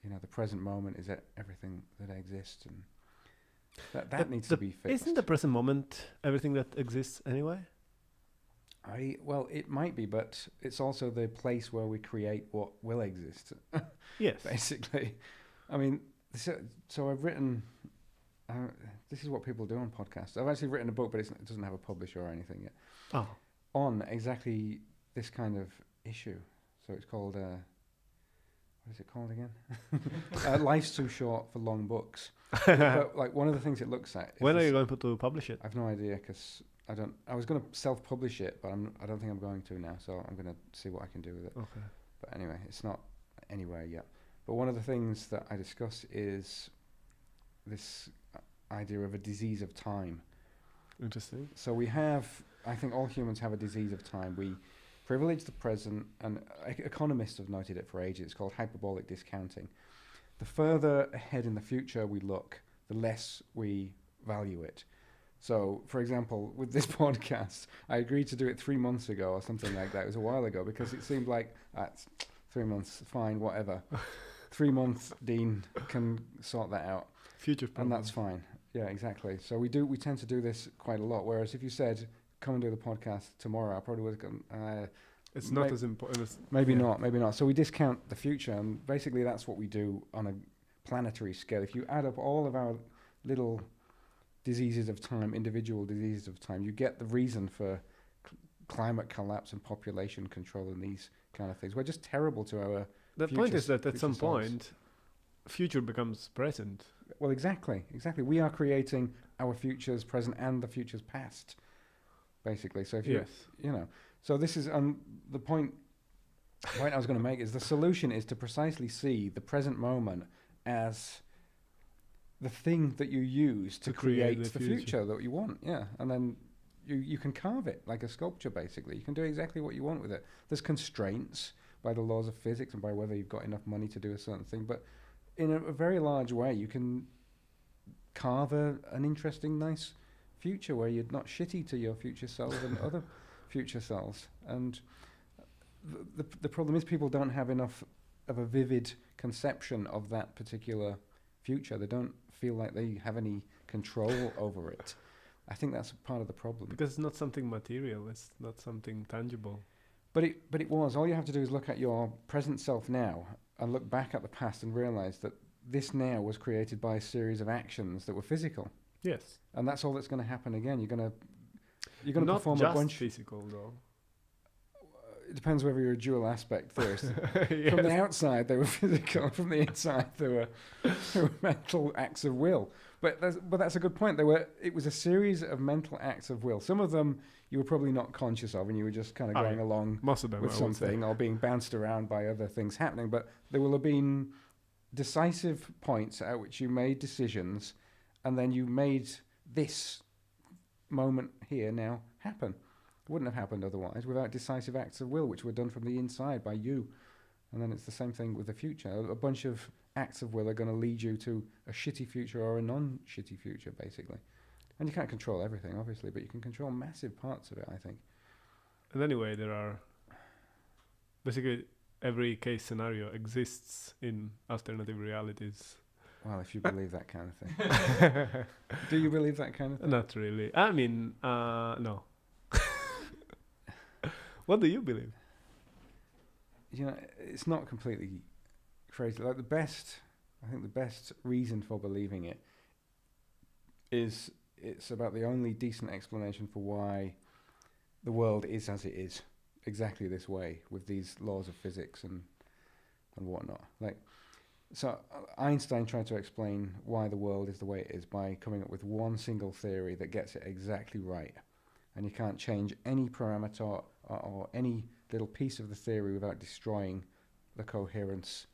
you know, the present moment is everything that exists, and that needs to be fixed. Isn't the present moment everything that exists anyway? Well, it might be, but it's also the place where we create what will exist. Yes. Basically. I mean, so I've written, this is what people do on podcasts. I've actually written a book, but it doesn't have a publisher or anything yet. Oh. On exactly this kind of issue. So it's called, what is it called again? Life's Too Short for Long Books. But like one of the things it looks at. When are you going to publish it? I've no idea, because I was going to self-publish it, but I don't think I'm going to now. So I'm going to see what I can do with it. Okay. But anyway, it's not anywhere yet. But one of the things that I discuss is this idea of a disease of time. Interesting. So I think all humans have a disease of time. We privilege the present, and economists have noted it for ages. It's called hyperbolic discounting. The further ahead in the future we look, the less we value it. So, for example, with this podcast, I agreed to do it 3 months ago or something like that. It was a while ago because it seemed like, 3 months, fine, whatever. 3 months, Dean can sort that out. Future problem. And that's fine. Yeah, exactly. So we tend to do this quite a lot. Whereas if you said, come and do the podcast tomorrow, I probably would have gone, it's not as important. Maybe not. So we discount the future, and basically that's what we do on a planetary scale. If you add up all of our little diseases of time, individual diseases of time, you get the reason for climate collapse and population control and these kind of things. We're just terrible to our The point is that at some point, future becomes present. Well, exactly. We are creating our future's present and the future's past, basically. So if you know, so this is the point I was going to make is the solution is to precisely see the present moment as the thing that you use to create the future that you want. Yeah, and then you can carve it like a sculpture. Basically, you can do exactly what you want with it. There's constraints by the laws of physics and by whether you've got enough money to do a certain thing, but in a very large way, you can carve an interesting, nice future where you're not shitty to your future self and other future selves. And the problem is people don't have enough of a vivid conception of that particular future. They don't feel like they have any control over it. I think that's part of the problem. Because it's not something material. It's not something tangible. But it was. All you have to do is look at your present self now and look back at the past and realize that this now was created by a series of actions that were physical. Yes. And that's all that's going to happen again. You're going to perform not a bunch. just physical, though. It depends whether you're a dual aspect theorist. Yes. From the outside, they were physical. From the inside, they were mental acts of will. But that's a good point. It was a series of mental acts of will. Some of them you were probably not conscious of, and you were just kind of going along most of them with something or being bounced around by other things happening. But there will have been decisive points at which you made decisions, and then you made this moment here now happen. It wouldn't have happened otherwise without decisive acts of will, which were done from the inside by you. And then it's the same thing with the future. A bunch of acts of will are going to lead you to a shitty future or a non-shitty future, basically. And you can't control everything, obviously, but you can control massive parts of it, I think. And anyway, there are basically every case scenario exists in alternative realities. Well, if you believe that kind of thing. Do you believe that kind of thing? Not really. I mean, no. What do you believe? You know, it's not completely crazy. Like I think the best reason for believing it is it's about the only decent explanation for why the world is as it is, exactly this way, with these laws of physics and whatnot. So Einstein tried to explain why the world is the way it is by coming up with one single theory that gets it exactly right. And you can't change any parameter or any little piece of the theory without destroying the coherence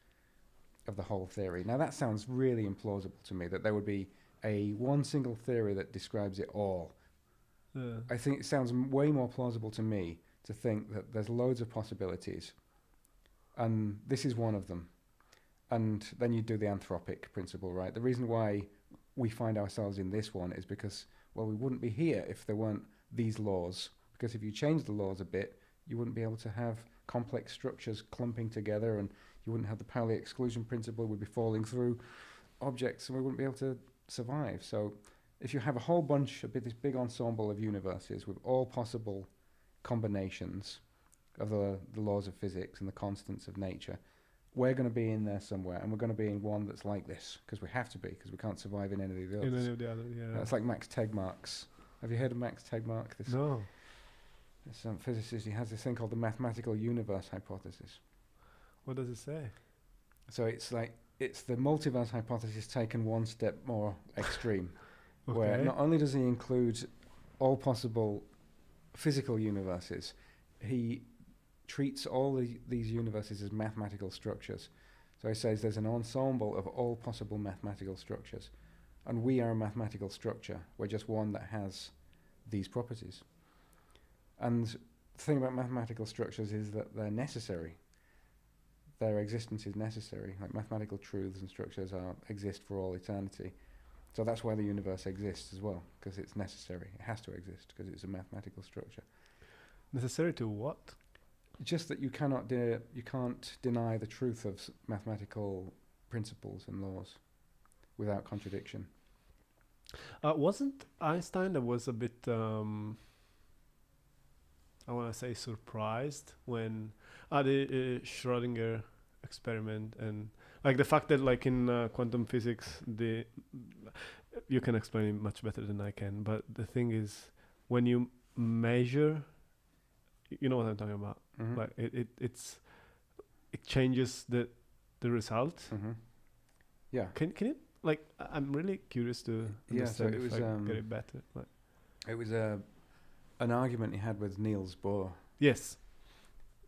of the whole theory. Now that sounds really implausible to me, that there would be one single theory that describes it all. I think it sounds way more plausible to me to think that there's loads of possibilities And this is one of them. And then you do the anthropic principle, right? The reason why we find ourselves in this one is because, well, we wouldn't be here if there weren't these laws. Because if you change the laws a bit, you wouldn't be able to have complex structures clumping together, and you wouldn't have the Pauli exclusion principle would be falling through objects, and we wouldn't be able to survive. So if you have a whole bunch, this big ensemble of universes with all possible combinations of the laws of physics and the constants of nature, we're going to be in there somewhere, and we're going to be in one that's like this, because we have to be, because we can't survive in any of the others. In any of the others, yeah. It's like Max Tegmark's. Have you heard of Max Tegmark? No. This physicist, he has this thing called the mathematical universe hypothesis. What does it say? So it's the multiverse hypothesis taken one step more extreme, where not only does he include all possible physical universes, he treats all these universes as mathematical structures. So he says there's an ensemble of all possible mathematical structures, and we are a mathematical structure. We're just one that has these properties. And the thing about mathematical structures is that they're necessary. Their existence is necessary. Like mathematical truths and structures exist for all eternity. So that's why the universe exists as well, because it's necessary. It has to exist because it's a mathematical structure. Necessary to what? Just that you can't deny the truth of mathematical principles and laws without contradiction. Wasn't Einstein that was a bit, I want to say, surprised when the Schrödinger experiment, and like the fact that like in quantum physics, you can explain it much better than I can, but the thing is, when you measure, you know what I'm talking about. Mm-hmm. Like it changes the result. Mm-hmm. Yeah. Can you like? I'm really curious to understand if I get it better. Like, it was an argument he had with Niels Bohr. Yes.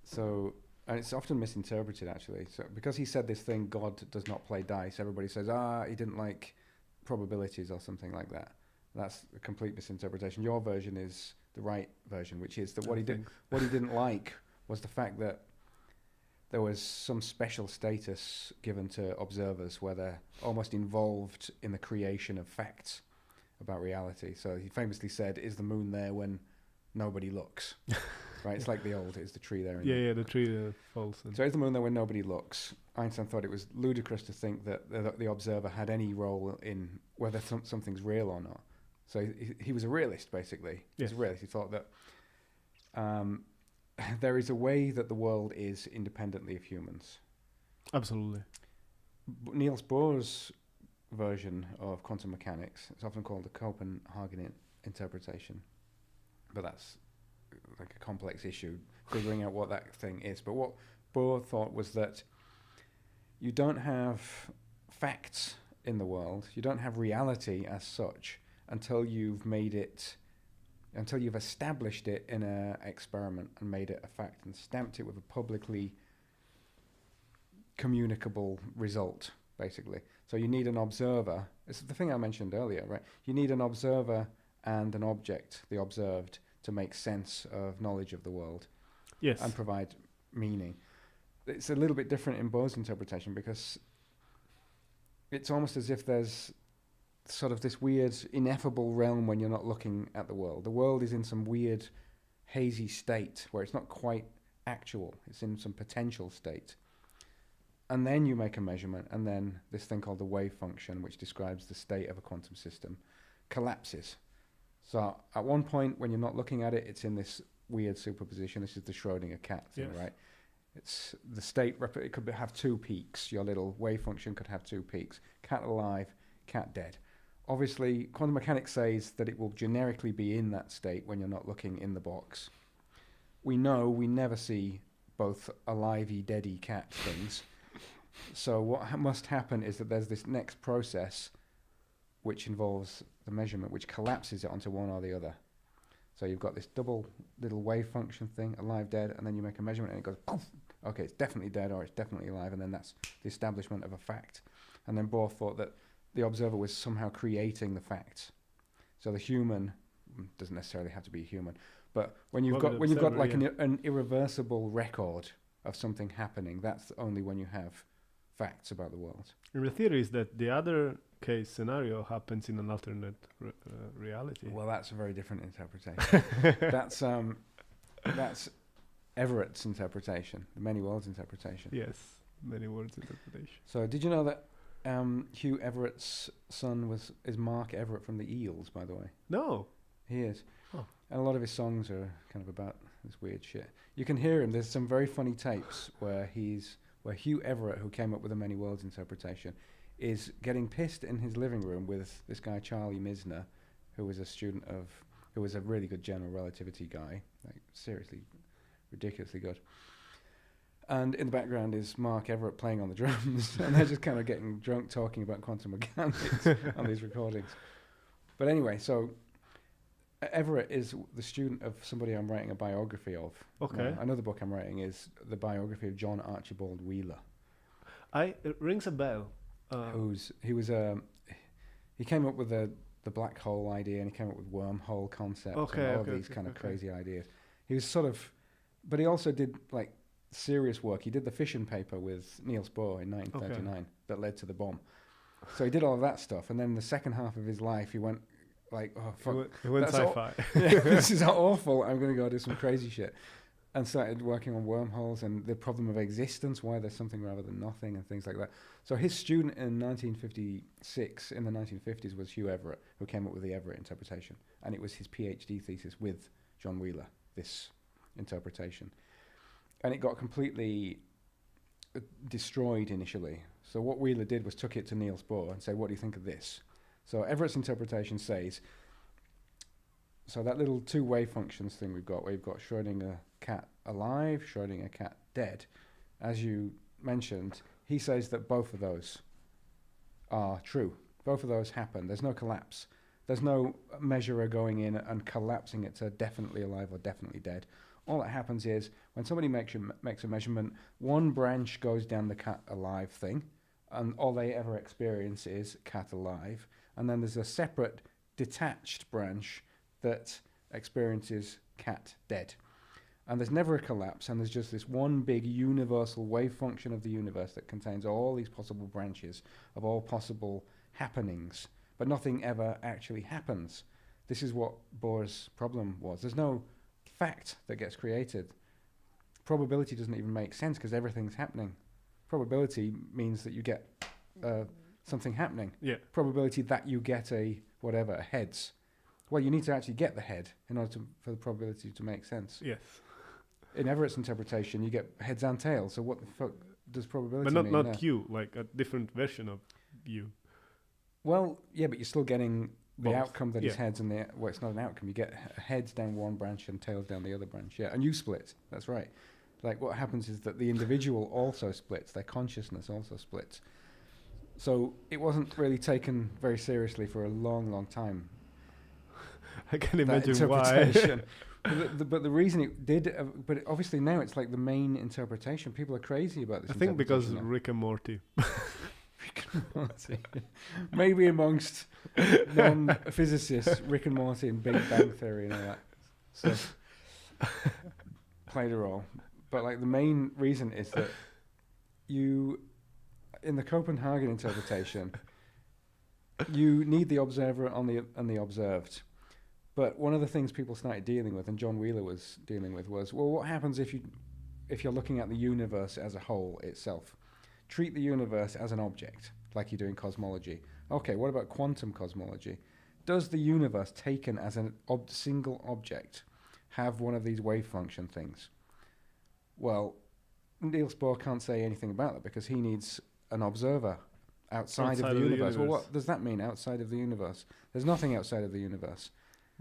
So, and it's often misinterpreted actually. So because he said this thing, God does not play dice, everybody says, he didn't like probabilities or something like that. That's a complete misinterpretation. Your version is the right version, which is that what he didn't like was the fact that there was some special status given to observers where they're almost involved in the creation of facts about reality. So he famously said, "Is the moon there when nobody looks?" Right? It's like is the tree there? The tree falls. So is the moon there when nobody looks? Einstein thought it was ludicrous to think that the observer had any role in whether something's real or not. So he was a realist, basically. Yes. He was a realist. He thought that there is a way that the world is independently of humans. Absolutely. Niels Bohr's version of quantum mechanics, it's often called the Copenhagen interpretation, but that's like a complex issue, figuring out what that thing is. But what Bohr thought was that you don't have facts in the world, you don't have reality as such until you've established it in an experiment and made it a fact and stamped it with a publicly communicable result, basically. So you need an observer. It's the thing I mentioned earlier, right? You need an observer and an object, the observed, to make sense of knowledge of the world. Yes. And provide meaning. It's a little bit different in Bohr's interpretation because it's almost as if there's sort of this weird ineffable realm when you're not looking at the world. The world is in some weird hazy state where it's not quite actual. It's in some potential state. And then you make a measurement, and then this thing called the wave function, which describes the state of a quantum system, collapses. So at one point, when you're not looking at it, it's in this weird superposition. This is the Schrödinger cat thing, right? It's the state, it could have two peaks. Your little wave function could have two peaks. Cat alive, cat dead. Obviously, quantum mechanics says that it will generically be in that state when you're not looking in the box. We know we never see both alivey, deady cat things. So what must happen is that there's this next process which involves the measurement, which collapses it onto one or the other. So you've got this double little wave function thing, alive, dead, and then you make a measurement and it goes, poof, okay, it's definitely dead or it's definitely alive, and then that's the establishment of a fact. And then Bohr thought that the observer was somehow creating the facts. So the human doesn't necessarily have to be human, but when you've got like an irreversible record of something happening, that's only when you have facts about the world. And the theory is that the other case scenario happens in an alternate reality. Well, that's a very different interpretation. That's Everett's interpretation, the many worlds interpretation. Yes, many words interpretation. So, did you know that Hugh Everett's son is Mark Everett from the Eels, by the way? No. He is. Oh. And a lot of his songs are kind of about this weird shit. You can hear him. There's some very funny tapes where Hugh Everett, who came up with the many worlds interpretation, is getting pissed in his living room with this guy Charlie Misner, who was a really good general relativity guy, like seriously, ridiculously good. And in the background is Mark Everett playing on the drums, and they're just kind of getting drunk talking about quantum mechanics on these recordings. But anyway, so Everett is the student of somebody I'm writing a biography of. Okay. Another book I'm writing is the biography of John Archibald Wheeler. It rings a bell. He came up with the black hole idea, and he came up with wormhole concepts and all of these kind of crazy ideas. He was but he also did like serious work. He did the fission paper with Niels Bohr in 1939 that led to the bomb. So he did all of that stuff, and then the second half of his life he went like, oh fuck, he went sci-fi. This is awful. I'm going to go do some crazy shit. And started working on wormholes and the problem of existence, why there's something rather than nothing, and things like that. So his student in 1956, in the 1950s, was Hugh Everett, who came up with the Everett interpretation. And it was his PhD thesis with John Wheeler, this interpretation. And it got completely destroyed initially. So what Wheeler did was took it to Niels Bohr and said, what do you think of this? So Everett's interpretation says, so that little two wave functions thing we've got, where you've got Schrödinger cat alive, Schrödinger cat dead, as you mentioned, he says that both of those are true. Both of those happen. There's no collapse. There's no measurer going in and collapsing it to definitely alive or definitely dead. All that happens is when somebody makes a measurement, one branch goes down the cat alive thing, and all they ever experience is cat alive. And then there's a separate detached branch that experiences cat dead. And there's never a collapse, and there's just this one big universal wave function of the universe that contains all these possible branches of all possible happenings, but nothing ever actually happens. This is what Bohr's problem was. There's no fact that gets created. Probability doesn't even make sense because everything's happening. Probability means that you get something happening. Yeah. Probability that you get a heads. Well, you need to actually get the head in order for the probability to make sense. Yes. In Everett's interpretation, you get heads and tails. So what the fuck does probability mean? But not there? you, like a different version of you. Well, yeah, but you're still getting the Both. outcome that is heads and well, it's not an outcome. You get heads down one branch and tails down the other branch. Yeah, and you split. That's right. Like what happens is that the individual also splits. Their consciousness also splits. So it wasn't really taken very seriously for a long, long time. I can imagine why. but the reason it did, but obviously now it's like the main interpretation. People are crazy about this. I think because now. Rick and Morty. Rick and Morty. Maybe amongst non-physicists, Rick and Morty and Big Bang Theory and all that stuff played a role. But like the main reason is that in the Copenhagen interpretation, you need the observer and the observed. But one of the things people started dealing with, and John Wheeler was dealing with, was, well, what happens if you're looking at the universe as a whole itself? Treat the universe as an object, like you do in cosmology. Okay, what about quantum cosmology? Does the universe, taken as a single object, have one of these wave function things? Well, Niels Bohr can't say anything about that because he needs an observer outside of the universe. Well, what does that mean, outside of the universe? There's nothing outside of the universe.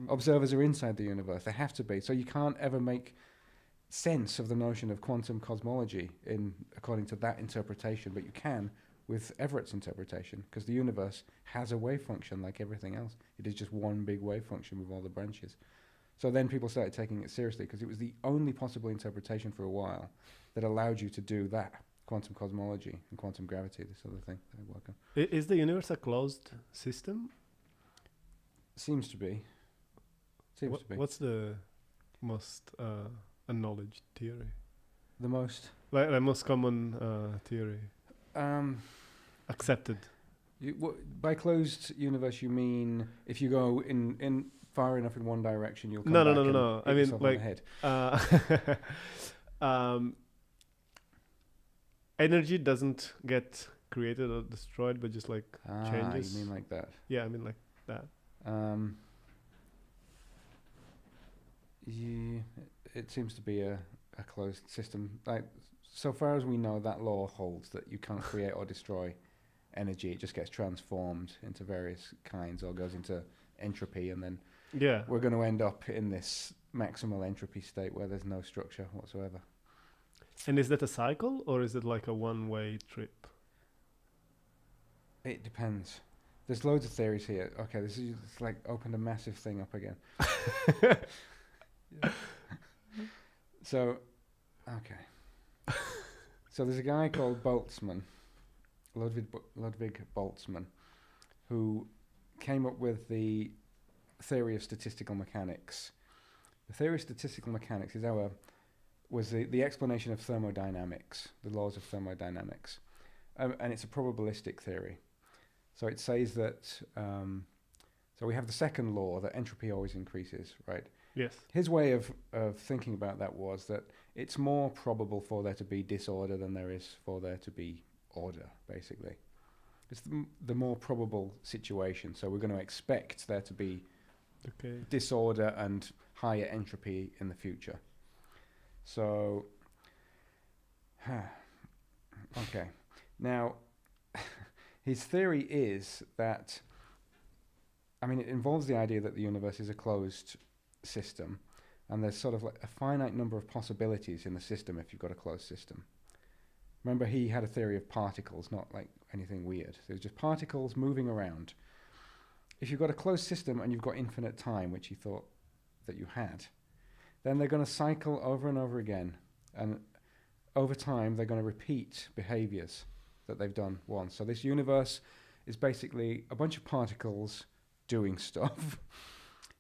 Observers are inside the universe. They have to be. So you can't ever make sense of the notion of quantum cosmology according to that interpretation, but you can with Everett's interpretation because the universe has a wave function like everything else. It is just one big wave function with all the branches. So then people started taking it seriously because it was the only possible interpretation for a while that allowed you to do that, quantum cosmology and quantum gravity, this other thing that I work on. Is the universe a closed system? Seems to be. What's the most acknowledged theory? The most? Like the most common theory Um, accepted. by closed universe, you mean if you go in far enough in one direction, you'll come No, back no, no, and no, no. hit I mean, yourself on the head. Energy doesn't get created or destroyed, but just like changes. You mean like that? Yeah, I mean like that. Yeah, it seems to be a closed system. Like, so far as we know, that law holds that you can't create or destroy energy. It just gets transformed into various kinds or goes into entropy, and then we're going to end up in this maximal entropy state where there's no structure whatsoever. And is that a cycle, or is it like a one-way trip? It depends. There's loads of theories here. Okay, it's like opened a massive thing up again. So, okay. So there's a guy called Boltzmann, Ludwig Boltzmann, who came up with the theory of statistical mechanics. The theory of statistical mechanics was the explanation of thermodynamics, the laws of thermodynamics, and it's a probabilistic theory. So it says that, so we have the second law that entropy always increases, right? Yes. His way of thinking about that was that it's more probable for there to be disorder than there is for there to be order, basically. It's the more probable situation. So we're going to expect there to be disorder and higher entropy in the future. So, okay. Now, his theory is that, I mean, it involves the idea that the universe is a closed system, and there's sort of like a finite number of possibilities in the system if you've got a closed system. Remember, he had a theory of particles, not like anything weird. There's just particles moving around. If you've got a closed system and you've got infinite time, which he thought that you had, then they're going to cycle over and over again, and over time they're going to repeat behaviors that they've done once. So this universe is basically a bunch of particles doing stuff,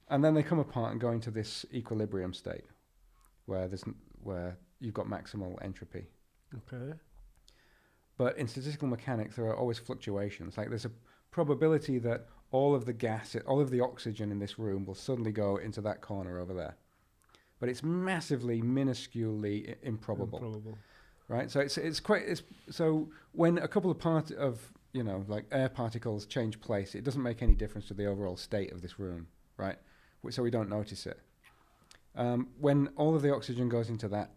and then they come apart and go into this equilibrium state where where you've got maximal entropy. Okay. But in statistical mechanics, there are always fluctuations. Like there's a probability that all of the oxygen in this room will suddenly go into that corner over there. But it's massively, minusculely improbable. Right? So so when a couple of like air particles change place, it doesn't make any difference to the overall state of this room, right? So we don't notice it. When all of the oxygen goes into that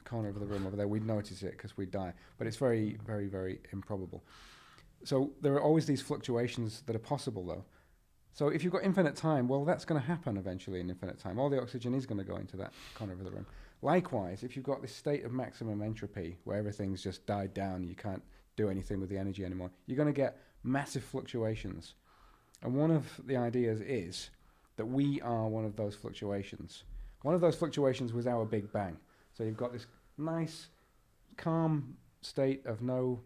corner of the room over there, we'd notice it because we'd die. But it's very, very, very improbable. So there are always these fluctuations that are possible, though. So if you've got infinite time, well, that's going to happen eventually in infinite time. All the oxygen is going to go into that corner of the room. Likewise, if you've got this state of maximum entropy where everything's just died down, you can't do anything with the energy anymore, you're going to get massive fluctuations. And one of the ideas is that we are one of those fluctuations. One of those fluctuations was our Big Bang. So you've got this nice, calm state of no,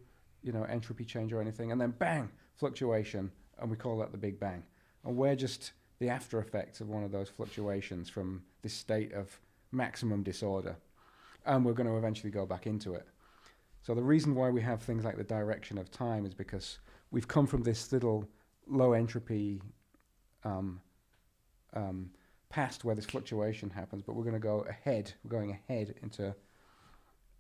entropy change or anything, and then bang, fluctuation, and we call that the Big Bang. And we're just the after effects of one of those fluctuations from this state of maximum disorder. And we're going to eventually go back into it. So the reason why we have things like the direction of time is because we've come from this little low entropy past where this fluctuation happens, but we're going to go ahead. We're going ahead into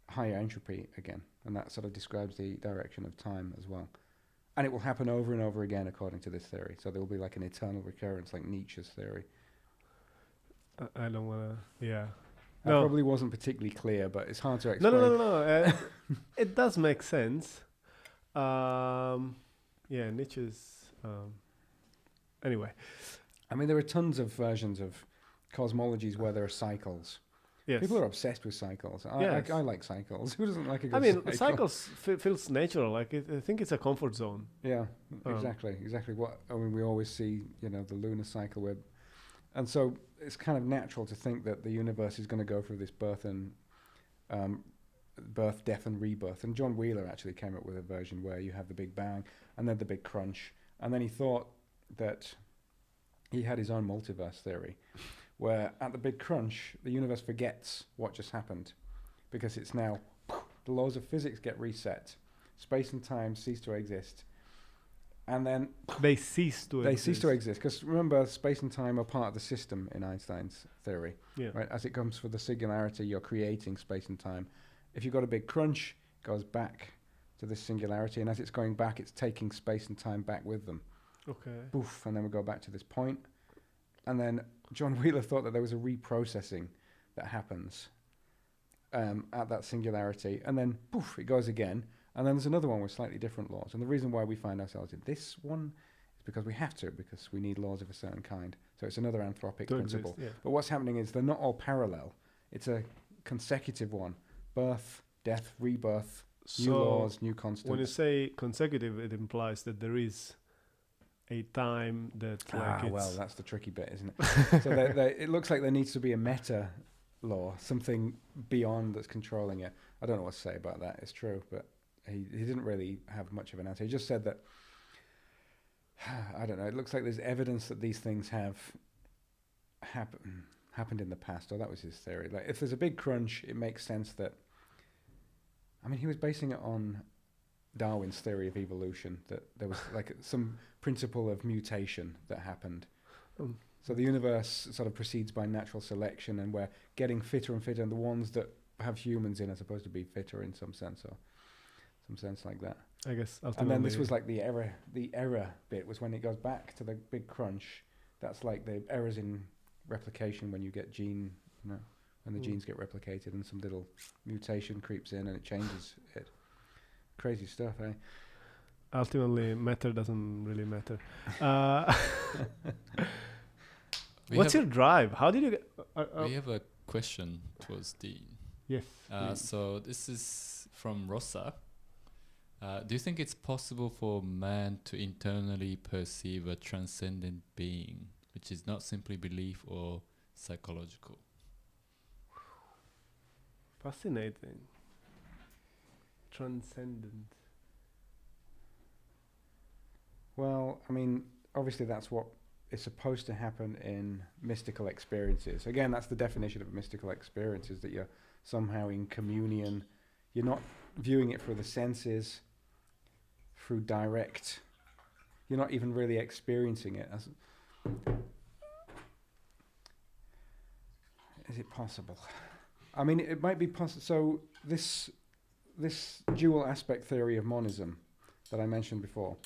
higher entropy again. And that sort of describes the direction of time as well. And it will happen over and over again according to this theory. So there will be like an eternal recurrence, like Nietzsche's theory. I don't want to, yeah. That probably wasn't particularly clear, but it's hard to explain. No. It does make sense. Yeah, Nietzsche's... anyway. I mean, there are tons of versions of cosmologies where there are cycles. Yes. People are obsessed with cycles. I like cycles. Who doesn't like a good cycle? Cycles feels natural. Like I think it's a comfort zone. Yeah, exactly. We always see, the lunar cycle and so it's kind of natural to think that the universe is going to go through this birth, death, and rebirth. And John Wheeler actually came up with a version where you have the Big Bang and then the Big Crunch, and then he thought that he had his own multiverse theory, where at the Big Crunch, the universe forgets what just happened because it's now the laws of physics get reset, space and time cease to exist, and then They cease to they exist. cease to exist. Because remember, space and time are part of the system in Einstein's theory. Yeah. Right? As it comes for the singularity, you're creating space and time. If you've got a big crunch, it goes back to this singularity, and as it's going back, it's taking space and time back with them. Okay. Poof, and then we go back to this point. And then John Wheeler thought that there was a reprocessing that happens at that singularity, and then poof, it goes again. And then there's another one with slightly different laws. And the reason why we find ourselves in this one is because we have to, because we need laws of a certain kind. So it's another anthropic principle. Yeah. But what's happening is they're not all parallel. It's a consecutive one. Birth, death, rebirth, new laws, new constants. When you say consecutive, it implies that there is a time that like well, that's the tricky bit, isn't it? So it looks like there needs to be a meta law, something beyond that's controlling it. I don't know what to say about that. It's true, but he didn't really have much of an answer. He just said that, I don't know, it looks like there's evidence that these things have happened in the past, or that was his theory. Like, if there's a big crunch, it makes sense that, I mean, he was basing it on Darwin's theory of evolution, that there was like some principle of mutation that happened. So the universe sort of proceeds by natural selection, and we're getting fitter and fitter, and the ones that have humans in are supposed to be fitter in some sense, or some sense like that. I guess. And then this was like the error bit was when it goes back to the big crunch. That's like the errors in replication when you get when the genes get replicated and some little mutation creeps in and it changes it. Crazy stuff, eh? Ultimately, matter doesn't really matter. What's your drive? How did you get... we have a question towards Dean. Yes. So this is from Rosa. Do you think it's possible for man to internally perceive a transcendent being, which is not simply belief or psychological? Fascinating. Transcendent. Well, I mean, obviously that's what is supposed to happen in mystical experiences. Again, that's the definition of mystical experiences, that you're somehow in communion. You're not viewing it through the senses, through direct. You're not even really experiencing it. Is it possible? I mean, it might be possible. So this dual aspect theory of monism that I mentioned before,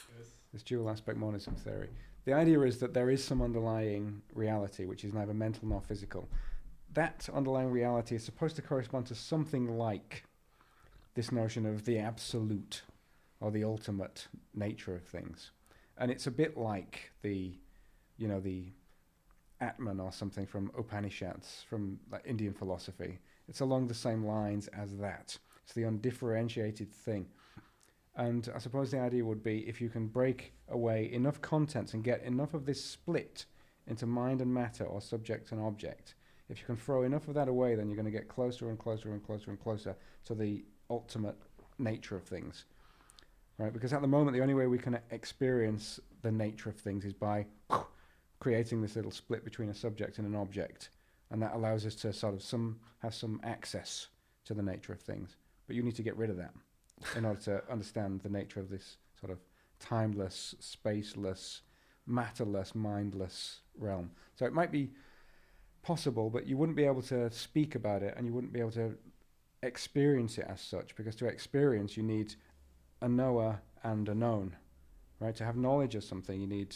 this dual aspect monism theory, the idea is that there is some underlying reality which is neither mental nor physical. That underlying reality is supposed to correspond to something like this notion of the absolute or the ultimate nature of things. And it's a bit like the Atman or something from Upanishads, from like Indian philosophy. It's along the same lines as that. It's the undifferentiated thing. And I suppose the idea would be, if you can break away enough contents and get enough of this split into mind and matter, or subject and object, if you can throw enough of that away, then you're going to get closer and closer and closer and closer to the ultimate nature of things. Right? Because at the moment, the only way we can experience the nature of things is by creating this little split between a subject and an object. And that allows us to sort of have some access to the nature of things. But you need to get rid of that in order to understand the nature of this sort of timeless, spaceless, matterless, mindless realm. So it might be possible, but you wouldn't be able to speak about it, and you wouldn't be able to experience it as such, because to experience you need a knower and a known, right? To have knowledge of something, you need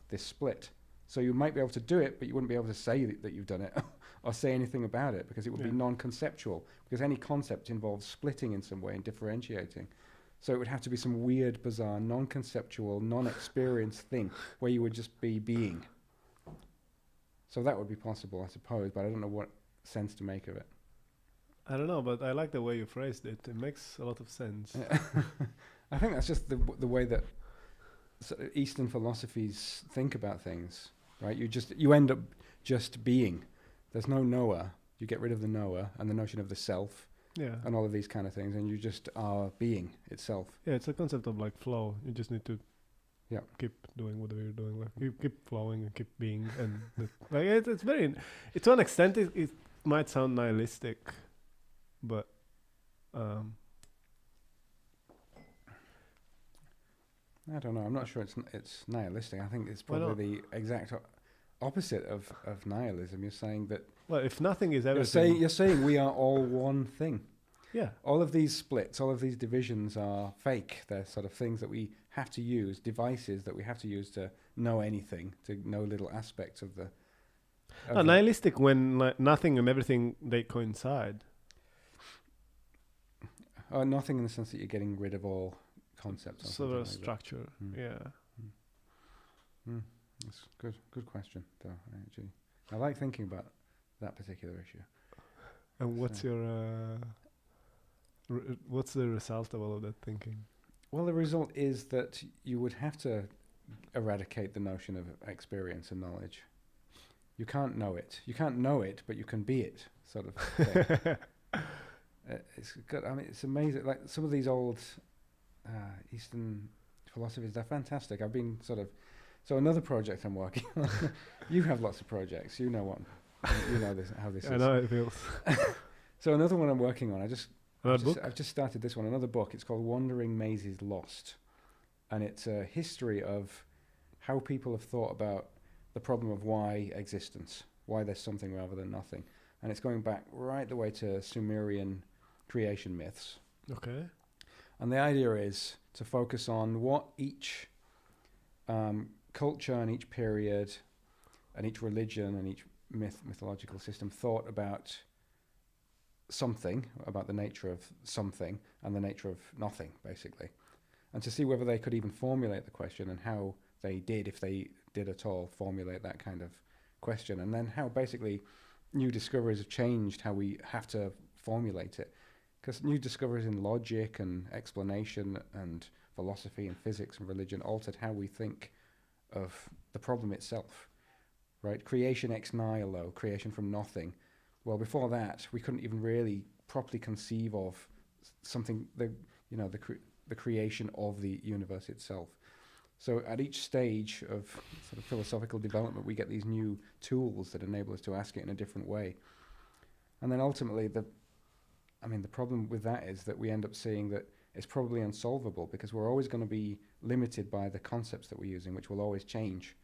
this split. So you might be able to do it, but you wouldn't be able to say that you've done it or say anything about it, because it would be non-conceptual, because any concept involves splitting in some way and differentiating. So it would have to be some weird, bizarre, non-conceptual, non-experienced thing where you would just be being. So that would be possible, I suppose, but I don't know what sense to make of it. I don't know, but I like the way you phrased it. It makes a lot of sense. I think that's just the way that Eastern philosophies think about things, right? You end up just being. There's no knower. You get rid of the knower and the notion of the self, and all of these kind of things, and you just are being itself. Yeah, it's a concept of like flow. You just need to keep doing whatever you're doing. Like you keep flowing and keep being, and like it's very. To an extent, it might sound nihilistic, but I don't know. I'm not sure it's nihilistic. I think it's probably the exact opposite of nihilism. You're saying that. Well, if nothing is everything. You're saying we are all one thing. Yeah. All of these splits, all of these divisions are fake. They're sort of things that we have to use, devices that we have to use to know anything, to know little aspects of the. Nihilistic when nothing and everything, they coincide. Nothing in the sense that you're getting rid of all concepts. Sort of like structure. Yeah. That's good question, though. Actually, I like thinking about that particular issue. And what's what's the result of all of that thinking? Well, the result is that you would have to eradicate the notion of experience and knowledge. You can't know it. You can't know it, but you can be it, sort of thing. It's good. I mean, it's amazing. Like some of these old Eastern philosophies, they're fantastic. I've been so another project I'm working on. You have lots of projects. You know what? You know how this is. I know how it feels. So another one I'm working on. I've just started this one. Another book. It's called Wandering Mazes Lost, and it's a history of how people have thought about the problem of why existence, why there's something rather than nothing, and it's going back right the way to Sumerian creation myths. Okay. And the idea is to focus on what each culture and each period and each religion and each mythological system thought about something, about the nature of something and the nature of nothing, basically. And to see whether they could even formulate the question and how they did, if they did at all, formulate that kind of question. And then how basically new discoveries have changed how we have to formulate it. Because new discoveries in logic and explanation and philosophy and physics and religion altered how we think of the problem itself, right? Creation ex nihilo, creation from nothing. Well, before that, we couldn't even really properly conceive of something, the creation of the universe itself. So at each stage of sort of philosophical development, we get these new tools that enable us to ask it in a different way. And then ultimately, the problem with that is that we end up seeing that it's probably unsolvable because we're always going to be limited by the concepts that we're using, which will always change.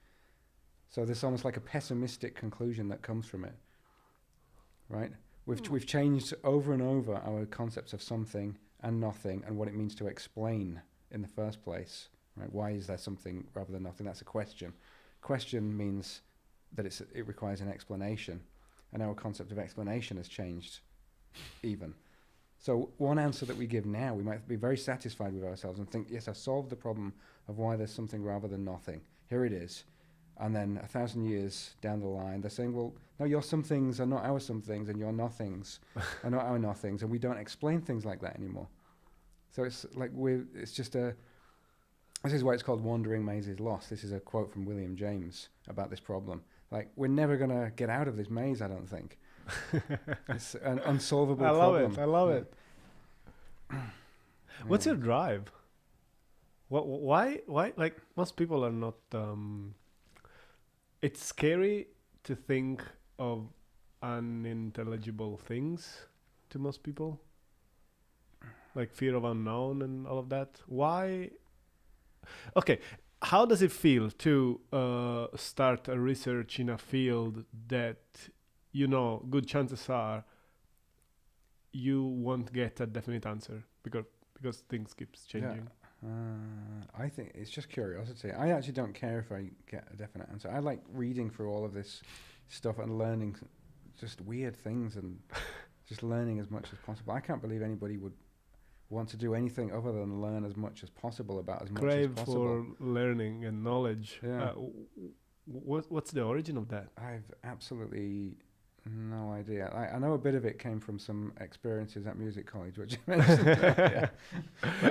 So there's almost like a pessimistic conclusion that comes from it, right? We've changed over and over our concepts of something and nothing and what it means to explain in the first place, right? Why is there something rather than nothing? That's a question. Question means that it requires an explanation, and our concept of explanation has changed even. So one answer that we give now, we might be very satisfied with ourselves and think, yes, I've solved the problem of why there's something rather than nothing. Here it is. And then 1,000 years down the line, they're saying, well, no, your somethings are not our somethings and your nothings are not our nothings. And we don't explain things like that anymore. So it's like this is why it's called Wandering Mazes Lost. This is a quote from William James about this problem. Like, we're never going to get out of this maze, I don't think. It's an unsolvable problem. I love it. What's your drive? Why? Like, most people are not. It's scary to think of unintelligible things to most people, like fear of unknown and all of that. Why? Okay, how does it feel to start a research in a field that, good chances are you won't get a definite answer because things keeps changing? I think it's just curiosity. I actually don't care if I get a definite answer. I like reading through all of this stuff and learning just weird things and just learning as much as possible. I can't believe anybody would want to do anything other than learn as much as possible about as much as possible. For learning and knowledge. Yeah. What's the origin of that? I've absolutely no idea. I know a bit of it came from some experiences at music college, which I mentioned. Yeah.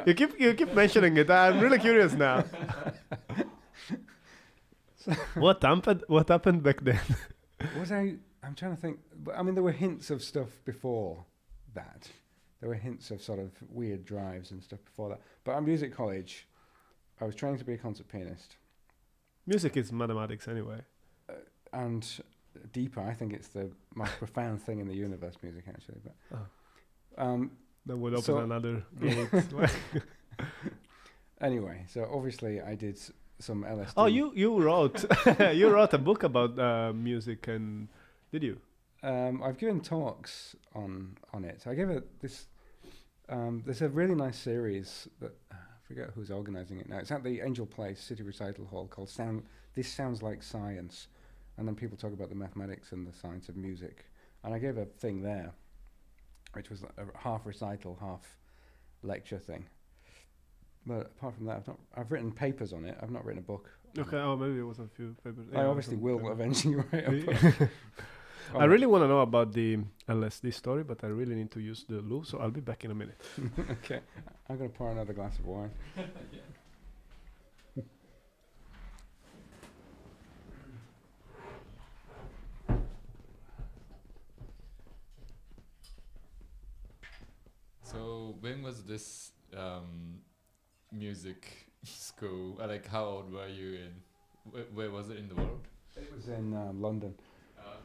You keep mentioning it. I'm really curious now. What happened back then? I'm trying to think. But I mean, there were hints of stuff before that. There were hints of sort of weird drives and stuff before that. But at music college, I was trying to be a concert pianist. Music is mathematics anyway. And deeper, I think it's the most profound thing in the universe, music, actually. But that would open another gate. Anyway, so obviously I did some LSD. Oh, you wrote you wrote a book about music, and did you? I've given talks on it. I gave it this. There's a really nice series that I forget who's organising it now. It's at the Angel Place City Recital Hall called "Sound." This sounds like science, and then people talk about the mathematics and the science of music. And I gave a thing there, which was a half recital, half lecture thing. But apart from that, I've written papers on it. I've not written a book. Okay. Oh, maybe it was a few papers. I obviously will papers. Eventually write a book. I really want to know about the LSD story, but I really need to use the loo, so I'll be back in a minute. Okay, I'm going to pour another glass of wine. So when was this music school? Like, how old were you, and where was it in the world? It was in London. Uh,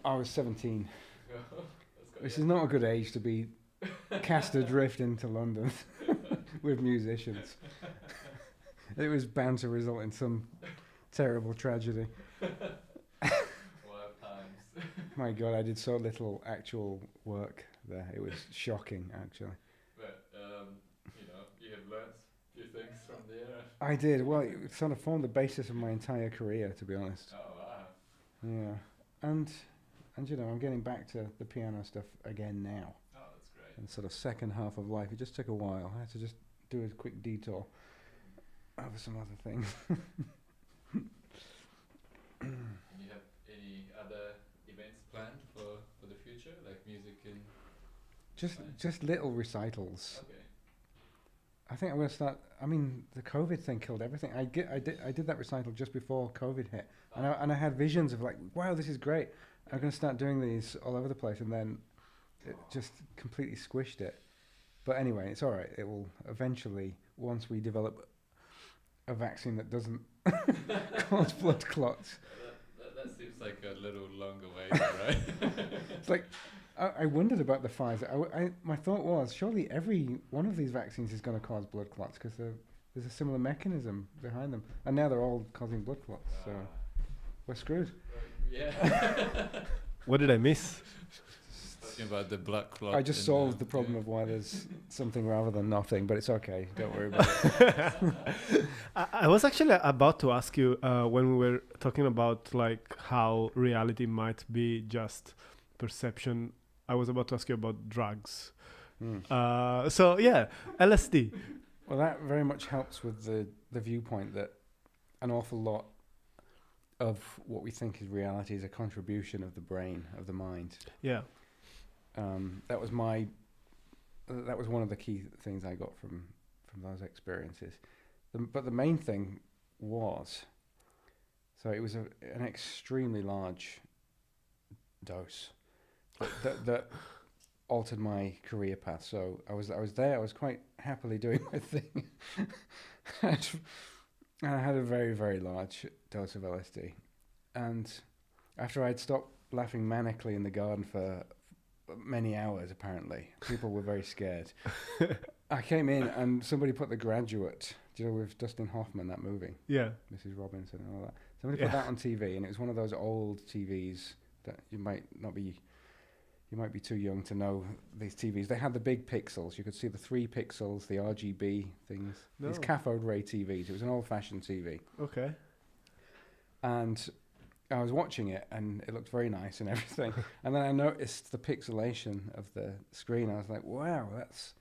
I was 17. That's good, Which yeah. is not a good age to be cast adrift into London with musicians. It was bound to result in some terrible tragedy. Wild times. My God, I did so little actual work there. It was shocking, actually. But you have learned a few things from there. I did. Well, it sort of formed the basis of my entire career, to be honest. Oh wow. Yeah. And I'm getting back to the piano stuff again now. Oh, that's great. And sort of second half of life. It just took a while. I had to just do a quick detour over some other things. And you have any other events planned for the future, like music and? Just little recitals. Okay. I think I'm going to start. I mean, the COVID thing killed everything. I did that recital just before COVID hit, and I had visions of like, wow, this is great. I'm going to start doing these all over the place, and then it just completely squished it. But anyway, it's all right. It will eventually, once we develop a vaccine that doesn't cause blood clots. That seems like a little longer way, right? It's like I wondered about the Pfizer. My thought was surely every one of these vaccines is going to cause blood clots because there's a similar mechanism behind them, and now they're all causing blood clots. So we're screwed. Yeah. What did I miss? Talking about the blood clot. I just in solved the problem of why there's something rather than nothing, but it's okay. Don't worry about it. I was actually about to ask you when we were talking about like how reality might be just perception. I was about to ask you about drugs. So yeah, LSD. Well, that very much helps with the viewpoint that an awful lot of what we think is reality is a contribution of the brain, of the mind. Yeah. That was one of the key things I got from those experiences. But the main thing was, so it was an extremely large dose that altered my career path. So I was there. I was quite happily doing my thing. And I had a very, very large dose of LSD. And after I'd stopped laughing manically in the garden for many hours, apparently, people were very scared. I came in and somebody put The Graduate, do you know, with Dustin Hoffman, that movie? Yeah. Mrs. Robinson and all that. Somebody put that on TV, and it was one of those old TVs that you might be too young to know these TVs. They had the big pixels. You could see the 3 pixels, the RGB things. No. These cathode ray TVs. It was an old-fashioned TV. Okay. And I was watching it, and it looked very nice and everything. And then I noticed the pixelation of the screen. I was like, wow, that's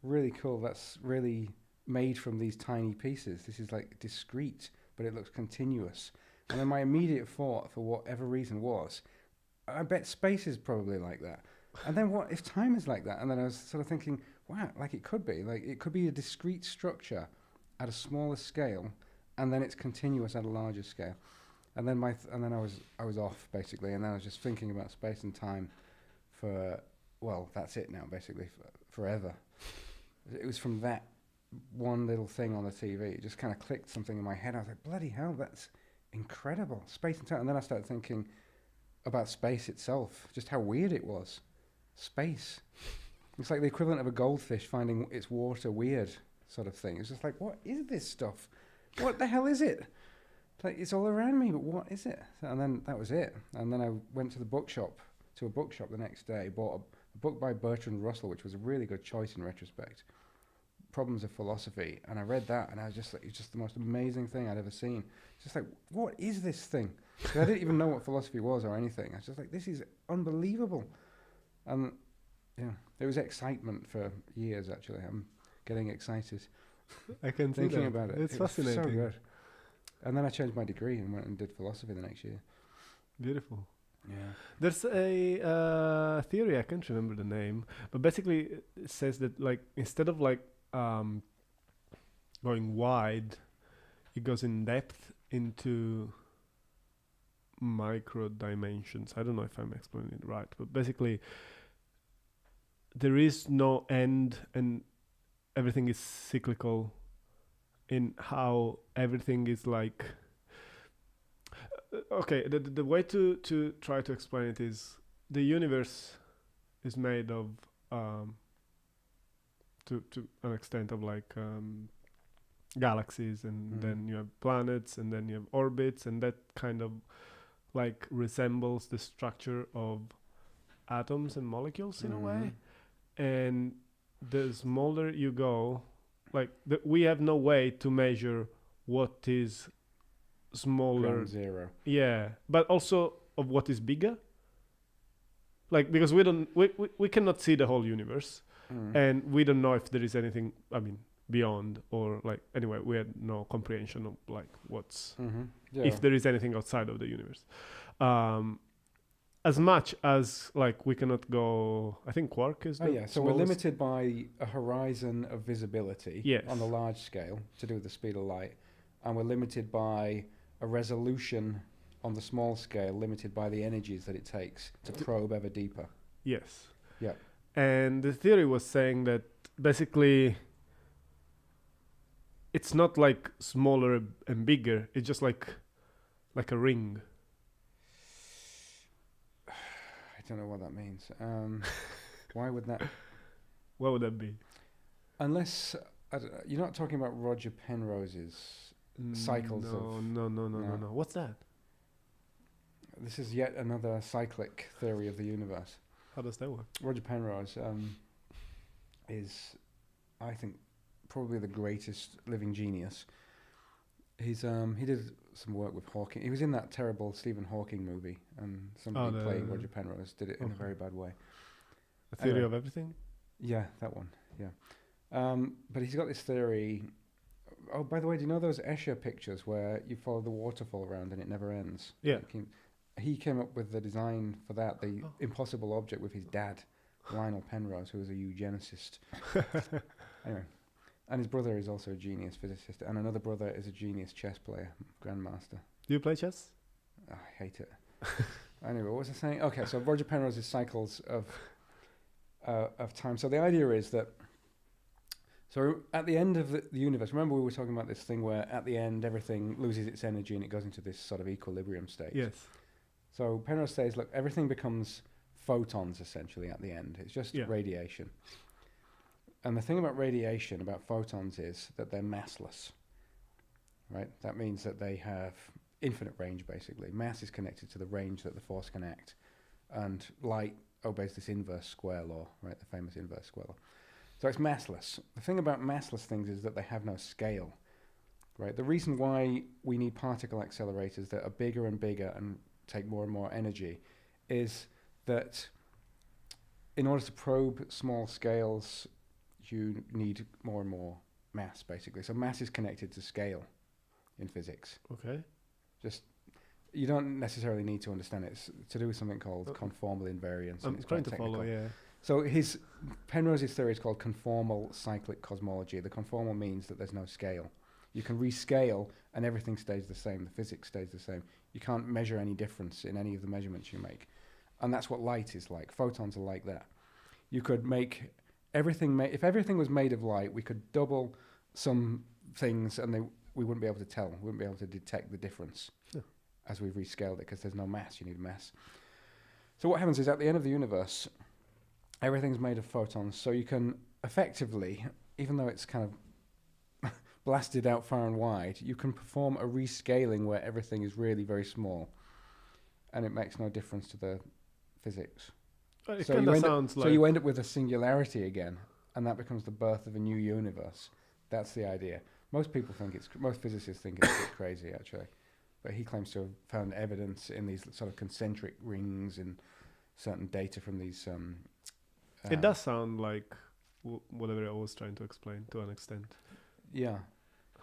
really cool. That's really made from these tiny pieces. This is like discrete, but it looks continuous. And then my immediate thought, for whatever reason, was, I bet space is probably like that. And then what if time is like that? And then I was sort of thinking, wow, like it could be. Like it could be a discrete structure at a smaller scale, and then it's continuous at a larger scale. And then I was off basically, and then I was just thinking about space and time for, well, that's it now basically, forever. It was from that one little thing on the TV. It just kind of clicked something in my head. I was like, bloody hell, that's incredible. Space and time. And then I started thinking about space itself, just how weird it was. Space. It's like the equivalent of a goldfish finding its water weird. sort of thing. It was just like, what is this stuff? What the hell is it? Like, it's all around me, but what is it? And then that was it. And then I went to a bookshop the next day, bought a book by Bertrand Russell, which was a really good choice in retrospect, Problems of Philosophy. And I read that, and I was just like, it's just the most amazing thing I'd ever seen. It's just like, what is this thing? 'Cause I didn't even know what philosophy was or anything. I was just like, this is unbelievable. And yeah, there was excitement for years, actually. I'm getting excited I can see thinking that. about it. It's It was fascinating. so good. And then I changed my degree and went and did philosophy the next year. Beautiful. Yeah. There's a theory, I can't remember the name, but basically it says that like instead of like going wide, it goes in depth into micro dimensions. I don't know if I'm explaining it right, but basically there is no end and everything is cyclical in how everything is like okay, the way to try to explain it is the universe is made of to an extent of like galaxies, and then you have planets, and then you have orbits, and that kind of like resembles the structure of atoms and molecules in a way. And the smaller you go, like we have no way to measure what is smaller. Ground zero. Yeah, but also of what is bigger. Like because we cannot see the whole universe, and we don't know if there is anything. I mean, beyond or like anyway, we had no comprehension of like what's if there is anything outside of the universe. As much as like we cannot go, I think quark is. So we're limited by a horizon of visibility on the large scale to do with the speed of light, and we're limited by a resolution on the small scale, limited by the energies that it takes to probe ever deeper. Yes. Yeah. And the theory was saying that basically it's not like smaller and bigger, it's just like a ring. I don't know what that means. Why would that? What would that be? Unless you're not talking about Roger Penrose's cycles of... No. What's that? This is yet another cyclic theory of the universe. How does that work? Roger Penrose is, I think, probably the greatest living genius. He did some work with Hawking. He was in that terrible Stephen Hawking movie, and somebody playing Roger Penrose did it in a very bad way. The Theory of Everything? Yeah, that one. Yeah. But he's got this theory. Oh, by the way, do you know those Escher pictures where you follow the waterfall around and it never ends? Yeah. He came up with the design for that, the impossible object, with his dad, Lionel Penrose, who was a eugenicist. Anyway. And his brother is also a genius physicist, and another brother is a genius chess player, grandmaster. Do you play chess? I hate it. Anyway, what was I saying? Okay, so Roger Penrose's cycles of time. So the idea is that, so at the end of the universe, remember we were talking about this thing where at the end everything loses its energy and it goes into this sort of equilibrium state. Yes. So Penrose says, look, everything becomes photons essentially at the end. It's just radiation. And the thing about radiation, about photons, is that they're massless, right? That means that they have infinite range, basically. Mass is connected to the range that the force can act. And light obeys this inverse square law, right? The famous inverse square law. So it's massless. The thing about massless things is that they have no scale, right? The reason why we need particle accelerators that are bigger and bigger and take more and more energy is that in order to probe small scales, you need more and more mass, basically. So mass is connected to scale in physics. Okay. Just, you don't necessarily need to understand it. It's to do with something called conformal invariance. I'm trying to follow, yeah. So Penrose's theory is called conformal cyclic cosmology. The conformal means that there's no scale. You can rescale and everything stays the same. The physics stays the same. You can't measure any difference in any of the measurements you make. And that's what light is like. Photons are like that. You could make everything, if everything was made of light, we could double some things and we wouldn't be able to tell. We wouldn't be able to detect the difference as we've rescaled it, because there's no mass. You need mass. So what happens is at the end of the universe, everything's made of photons. So you can effectively, even though it's kind of blasted out far and wide, you can perform a rescaling where everything is really very small, and it makes no difference to the physics. It So kind of sounds like... so you end up with a singularity again, and that becomes the birth of a new universe. That's the idea. Most physicists think it's a bit crazy, actually. But he claims to have found evidence in these sort of concentric rings and certain data from these... it does sound like whatever I was trying to explain to an extent. Yeah.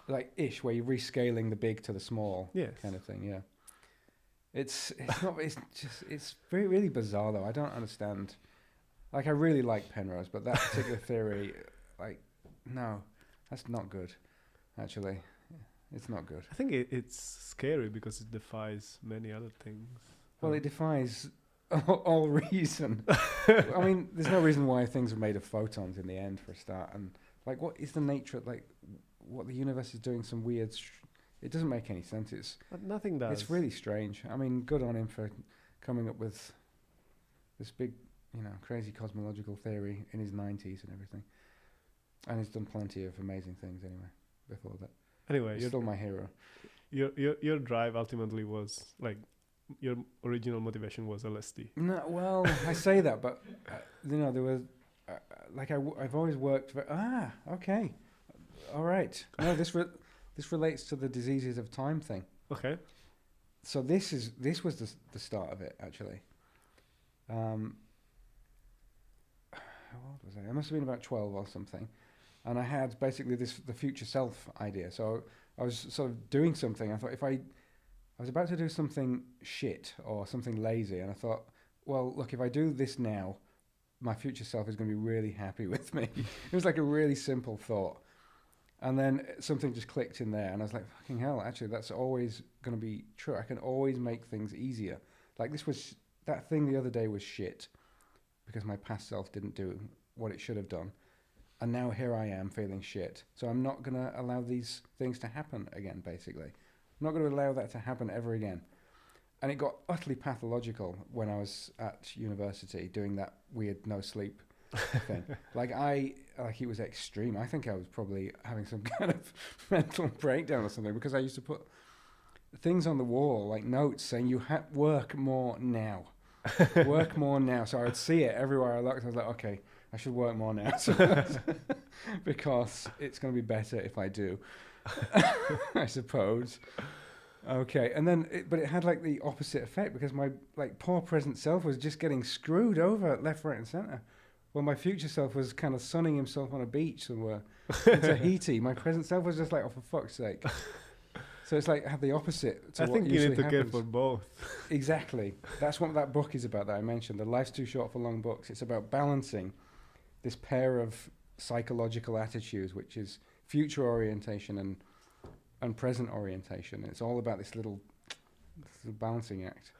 Like ish, where you're rescaling the big to the small kind of thing, yeah. It's very, really bizarre, though. I don't understand. Like, I really like Penrose, but that particular theory, like, no, that's not good, actually. It's not good. I think it's scary because it defies many other things. Well, it defies all reason. I mean, there's no reason why things are made of photons in the end, for a start. And, like, what is the nature of, like, what the universe is doing? Some weird... it doesn't make any sense. But nothing does. It's really strange. I mean, good on him for coming up with this big, crazy cosmological theory in his 90s and everything. And he's done plenty of amazing things anyway before that. Anyway, he's still my hero. Your drive ultimately was like your original motivation was LSD. No, well, I say that, but there was I've always worked for. Okay, all right. No, this relates to the diseases of time thing. Okay. So this was the start of it, actually. How old was I? I must have been about 12 or something. And I had basically the future self idea. So I was sort of doing something. I thought I was about to do something shit or something lazy. And I thought, well, look, if I do this now, my future self is going to be really happy with me. It was like a really simple thought. And then something just clicked in there. And I was like, fucking hell, actually, that's always going to be true. I can always make things easier. Like that thing the other day was shit because my past self didn't do what it should have done. And now here I am feeling shit. So I'm not going to allow these things to happen again, basically. I'm not going to allow that to happen ever again. And it got utterly pathological when I was at university doing that weird no-sleep thing. It was extreme. I think I was probably having some kind of mental breakdown or something because I used to put things on the wall, like notes saying, you work more now. Work more now. So I would see it everywhere I looked. I was like, okay, I should work more now because it's going to be better if I do, I suppose. Okay, and then, but it had like the opposite effect because my poor present self was just getting screwed over left, right, and centre. Well, my future self was kind of sunning himself on a beach somewhere in Tahiti. My present self was just like, oh, for fuck's sake. So it's like had the opposite to I what think you usually need to happens. care for both. Exactly. That's what that book is about that I mentioned. The Life's Too Short for Long Books. It's about balancing this pair of psychological attitudes, which is future orientation and present orientation. It's all about this little balancing act.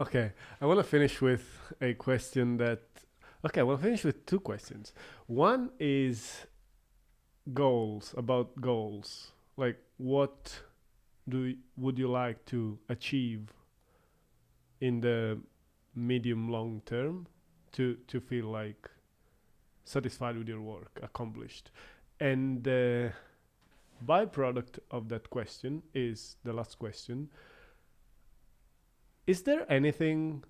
Okay, I want to finish with a question that... Okay, I want to finish with two questions. One is about goals. Like, what would you like to achieve in the medium long term to feel like satisfied with your work, accomplished? And the byproduct of that question is the last question. Is there anything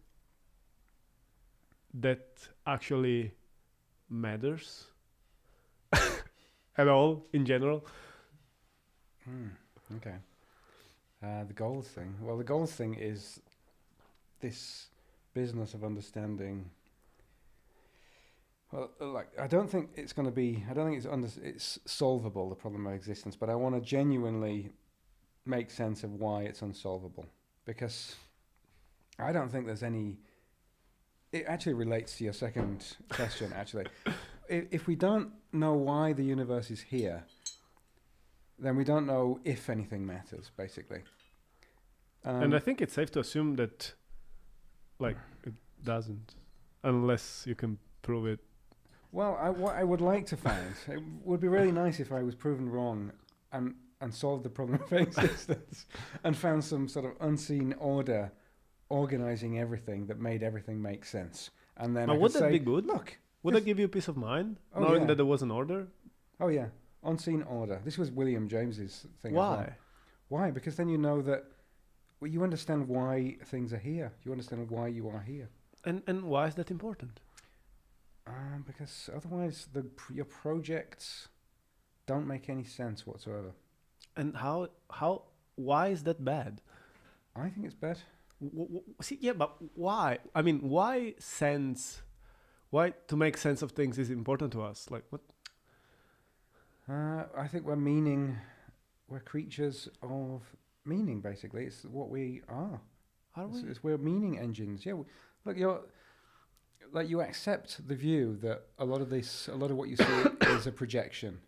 that actually matters at all in general? Okay. The goals thing. Well, the goals thing is this business of understanding. Well, I don't think it's going to be. I don't think it's solvable, the problem of existence. But I want to genuinely make sense of why it's unsolvable, because I don't think there's any. It actually relates to your second question. Actually, if we don't know why the universe is here, then we don't know if anything matters, basically. And I think it's safe to assume that, it doesn't, unless you can prove it. Well, what I would like to find, it would be really nice if I was proven wrong and solved the problem of existence and found some sort of unseen order organizing everything that made everything make sense. And then would that be good? Look. Would that give you peace of mind, knowing that there was an order? Oh, yeah. unseen order. This was William James's thing. As well. Why? Why? Because then you know that you understand why things are here. You understand why you are here. And why is that important? Because otherwise your projects don't make any sense whatsoever. And why is that bad? I think it's bad. See, yeah, but why? I mean, why to make sense of things is important to us? Like what? I think we're creatures of meaning, basically. It's what we are. Are we? We're meaning engines. Yeah. Look, you accept the view that a lot of what you see is a projection.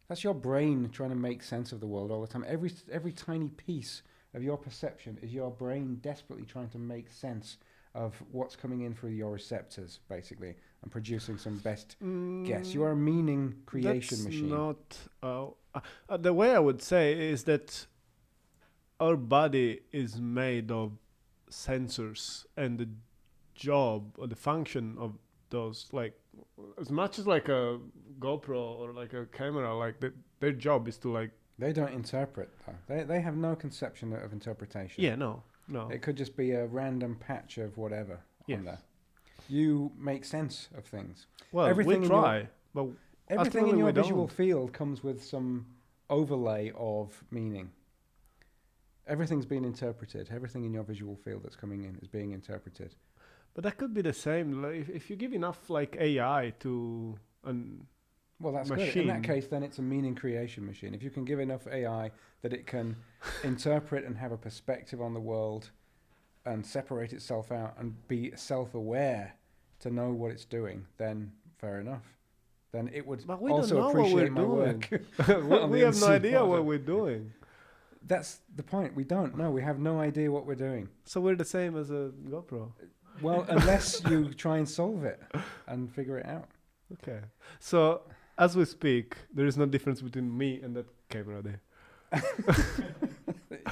That's your brain trying to make sense of the world all the time. Every tiny piece of your perception is your brain desperately trying to make sense of what's coming in through your receptors, basically, and producing some best guess. You are a meaning creation machine. Not the way I would say is that our body is made of sensors, and the job or the function of those, like as much as like a GoPro or like a camera, like their job is to like. They don't interpret, though. They have no conception of interpretation. Yeah, no. It could just be a random patch of whatever on there. You make sense of things. Well, everything we try, but everything in your visual field comes with some overlay of meaning. Everything's being interpreted. Everything in your visual field that's coming in is being interpreted. But that could be the same. Like if you give enough like AI to well, that's machine. Good. In that case, then it's a meaning creation machine. If you can give enough AI that it can interpret and have a perspective on the world and separate itself out and be self-aware to know what it's doing, then fair enough. Then it would also appreciate my work. We have no idea what we're doing. That's the point. We don't know. We have no idea what we're doing. So we're the same as a GoPro. Well, unless you try and solve it and figure it out. Okay. So as we speak, there is no difference between me and that camera there.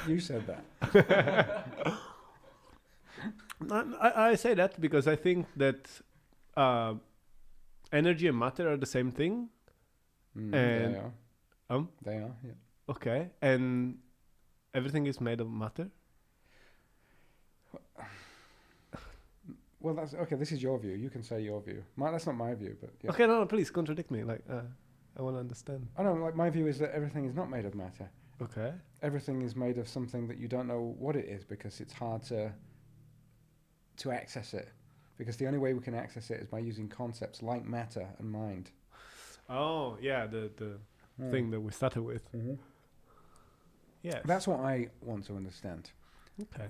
You said that. I say that because I think that energy and matter are the same thing. And they are. They are, yeah. Okay. And everything is made of matter? Well, that's okay. This is your view. You can say your view. That's not my view, but yeah. Okay, no, please contradict me. Like, I want to understand. I know. Like, my view is that everything is not made of matter. Okay. Everything is made of something that you don't know what it is because it's hard to access it. Because the only way we can access it is by using concepts like matter and mind. Oh, yeah, the thing that we started with. Mm-hmm. Yeah. That's what I want to understand. Okay.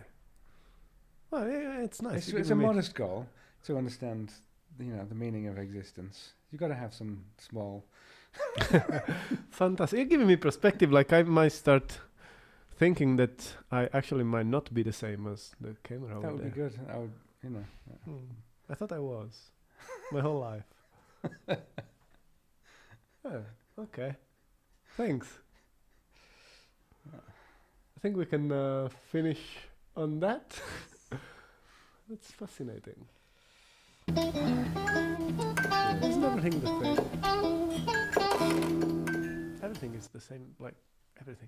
Well, yeah, it's nice. It's a modest goal to understand, the meaning of existence. You've got to have some small... Fantastic. You're giving me perspective. Like, I might start thinking that I actually might not be the same as the camera over there. That would be good. I would, I thought I was. My whole life. Okay. Thanks. I think we can finish on that. That's fascinating. Isn't everything the same? Everything is the same, like everything.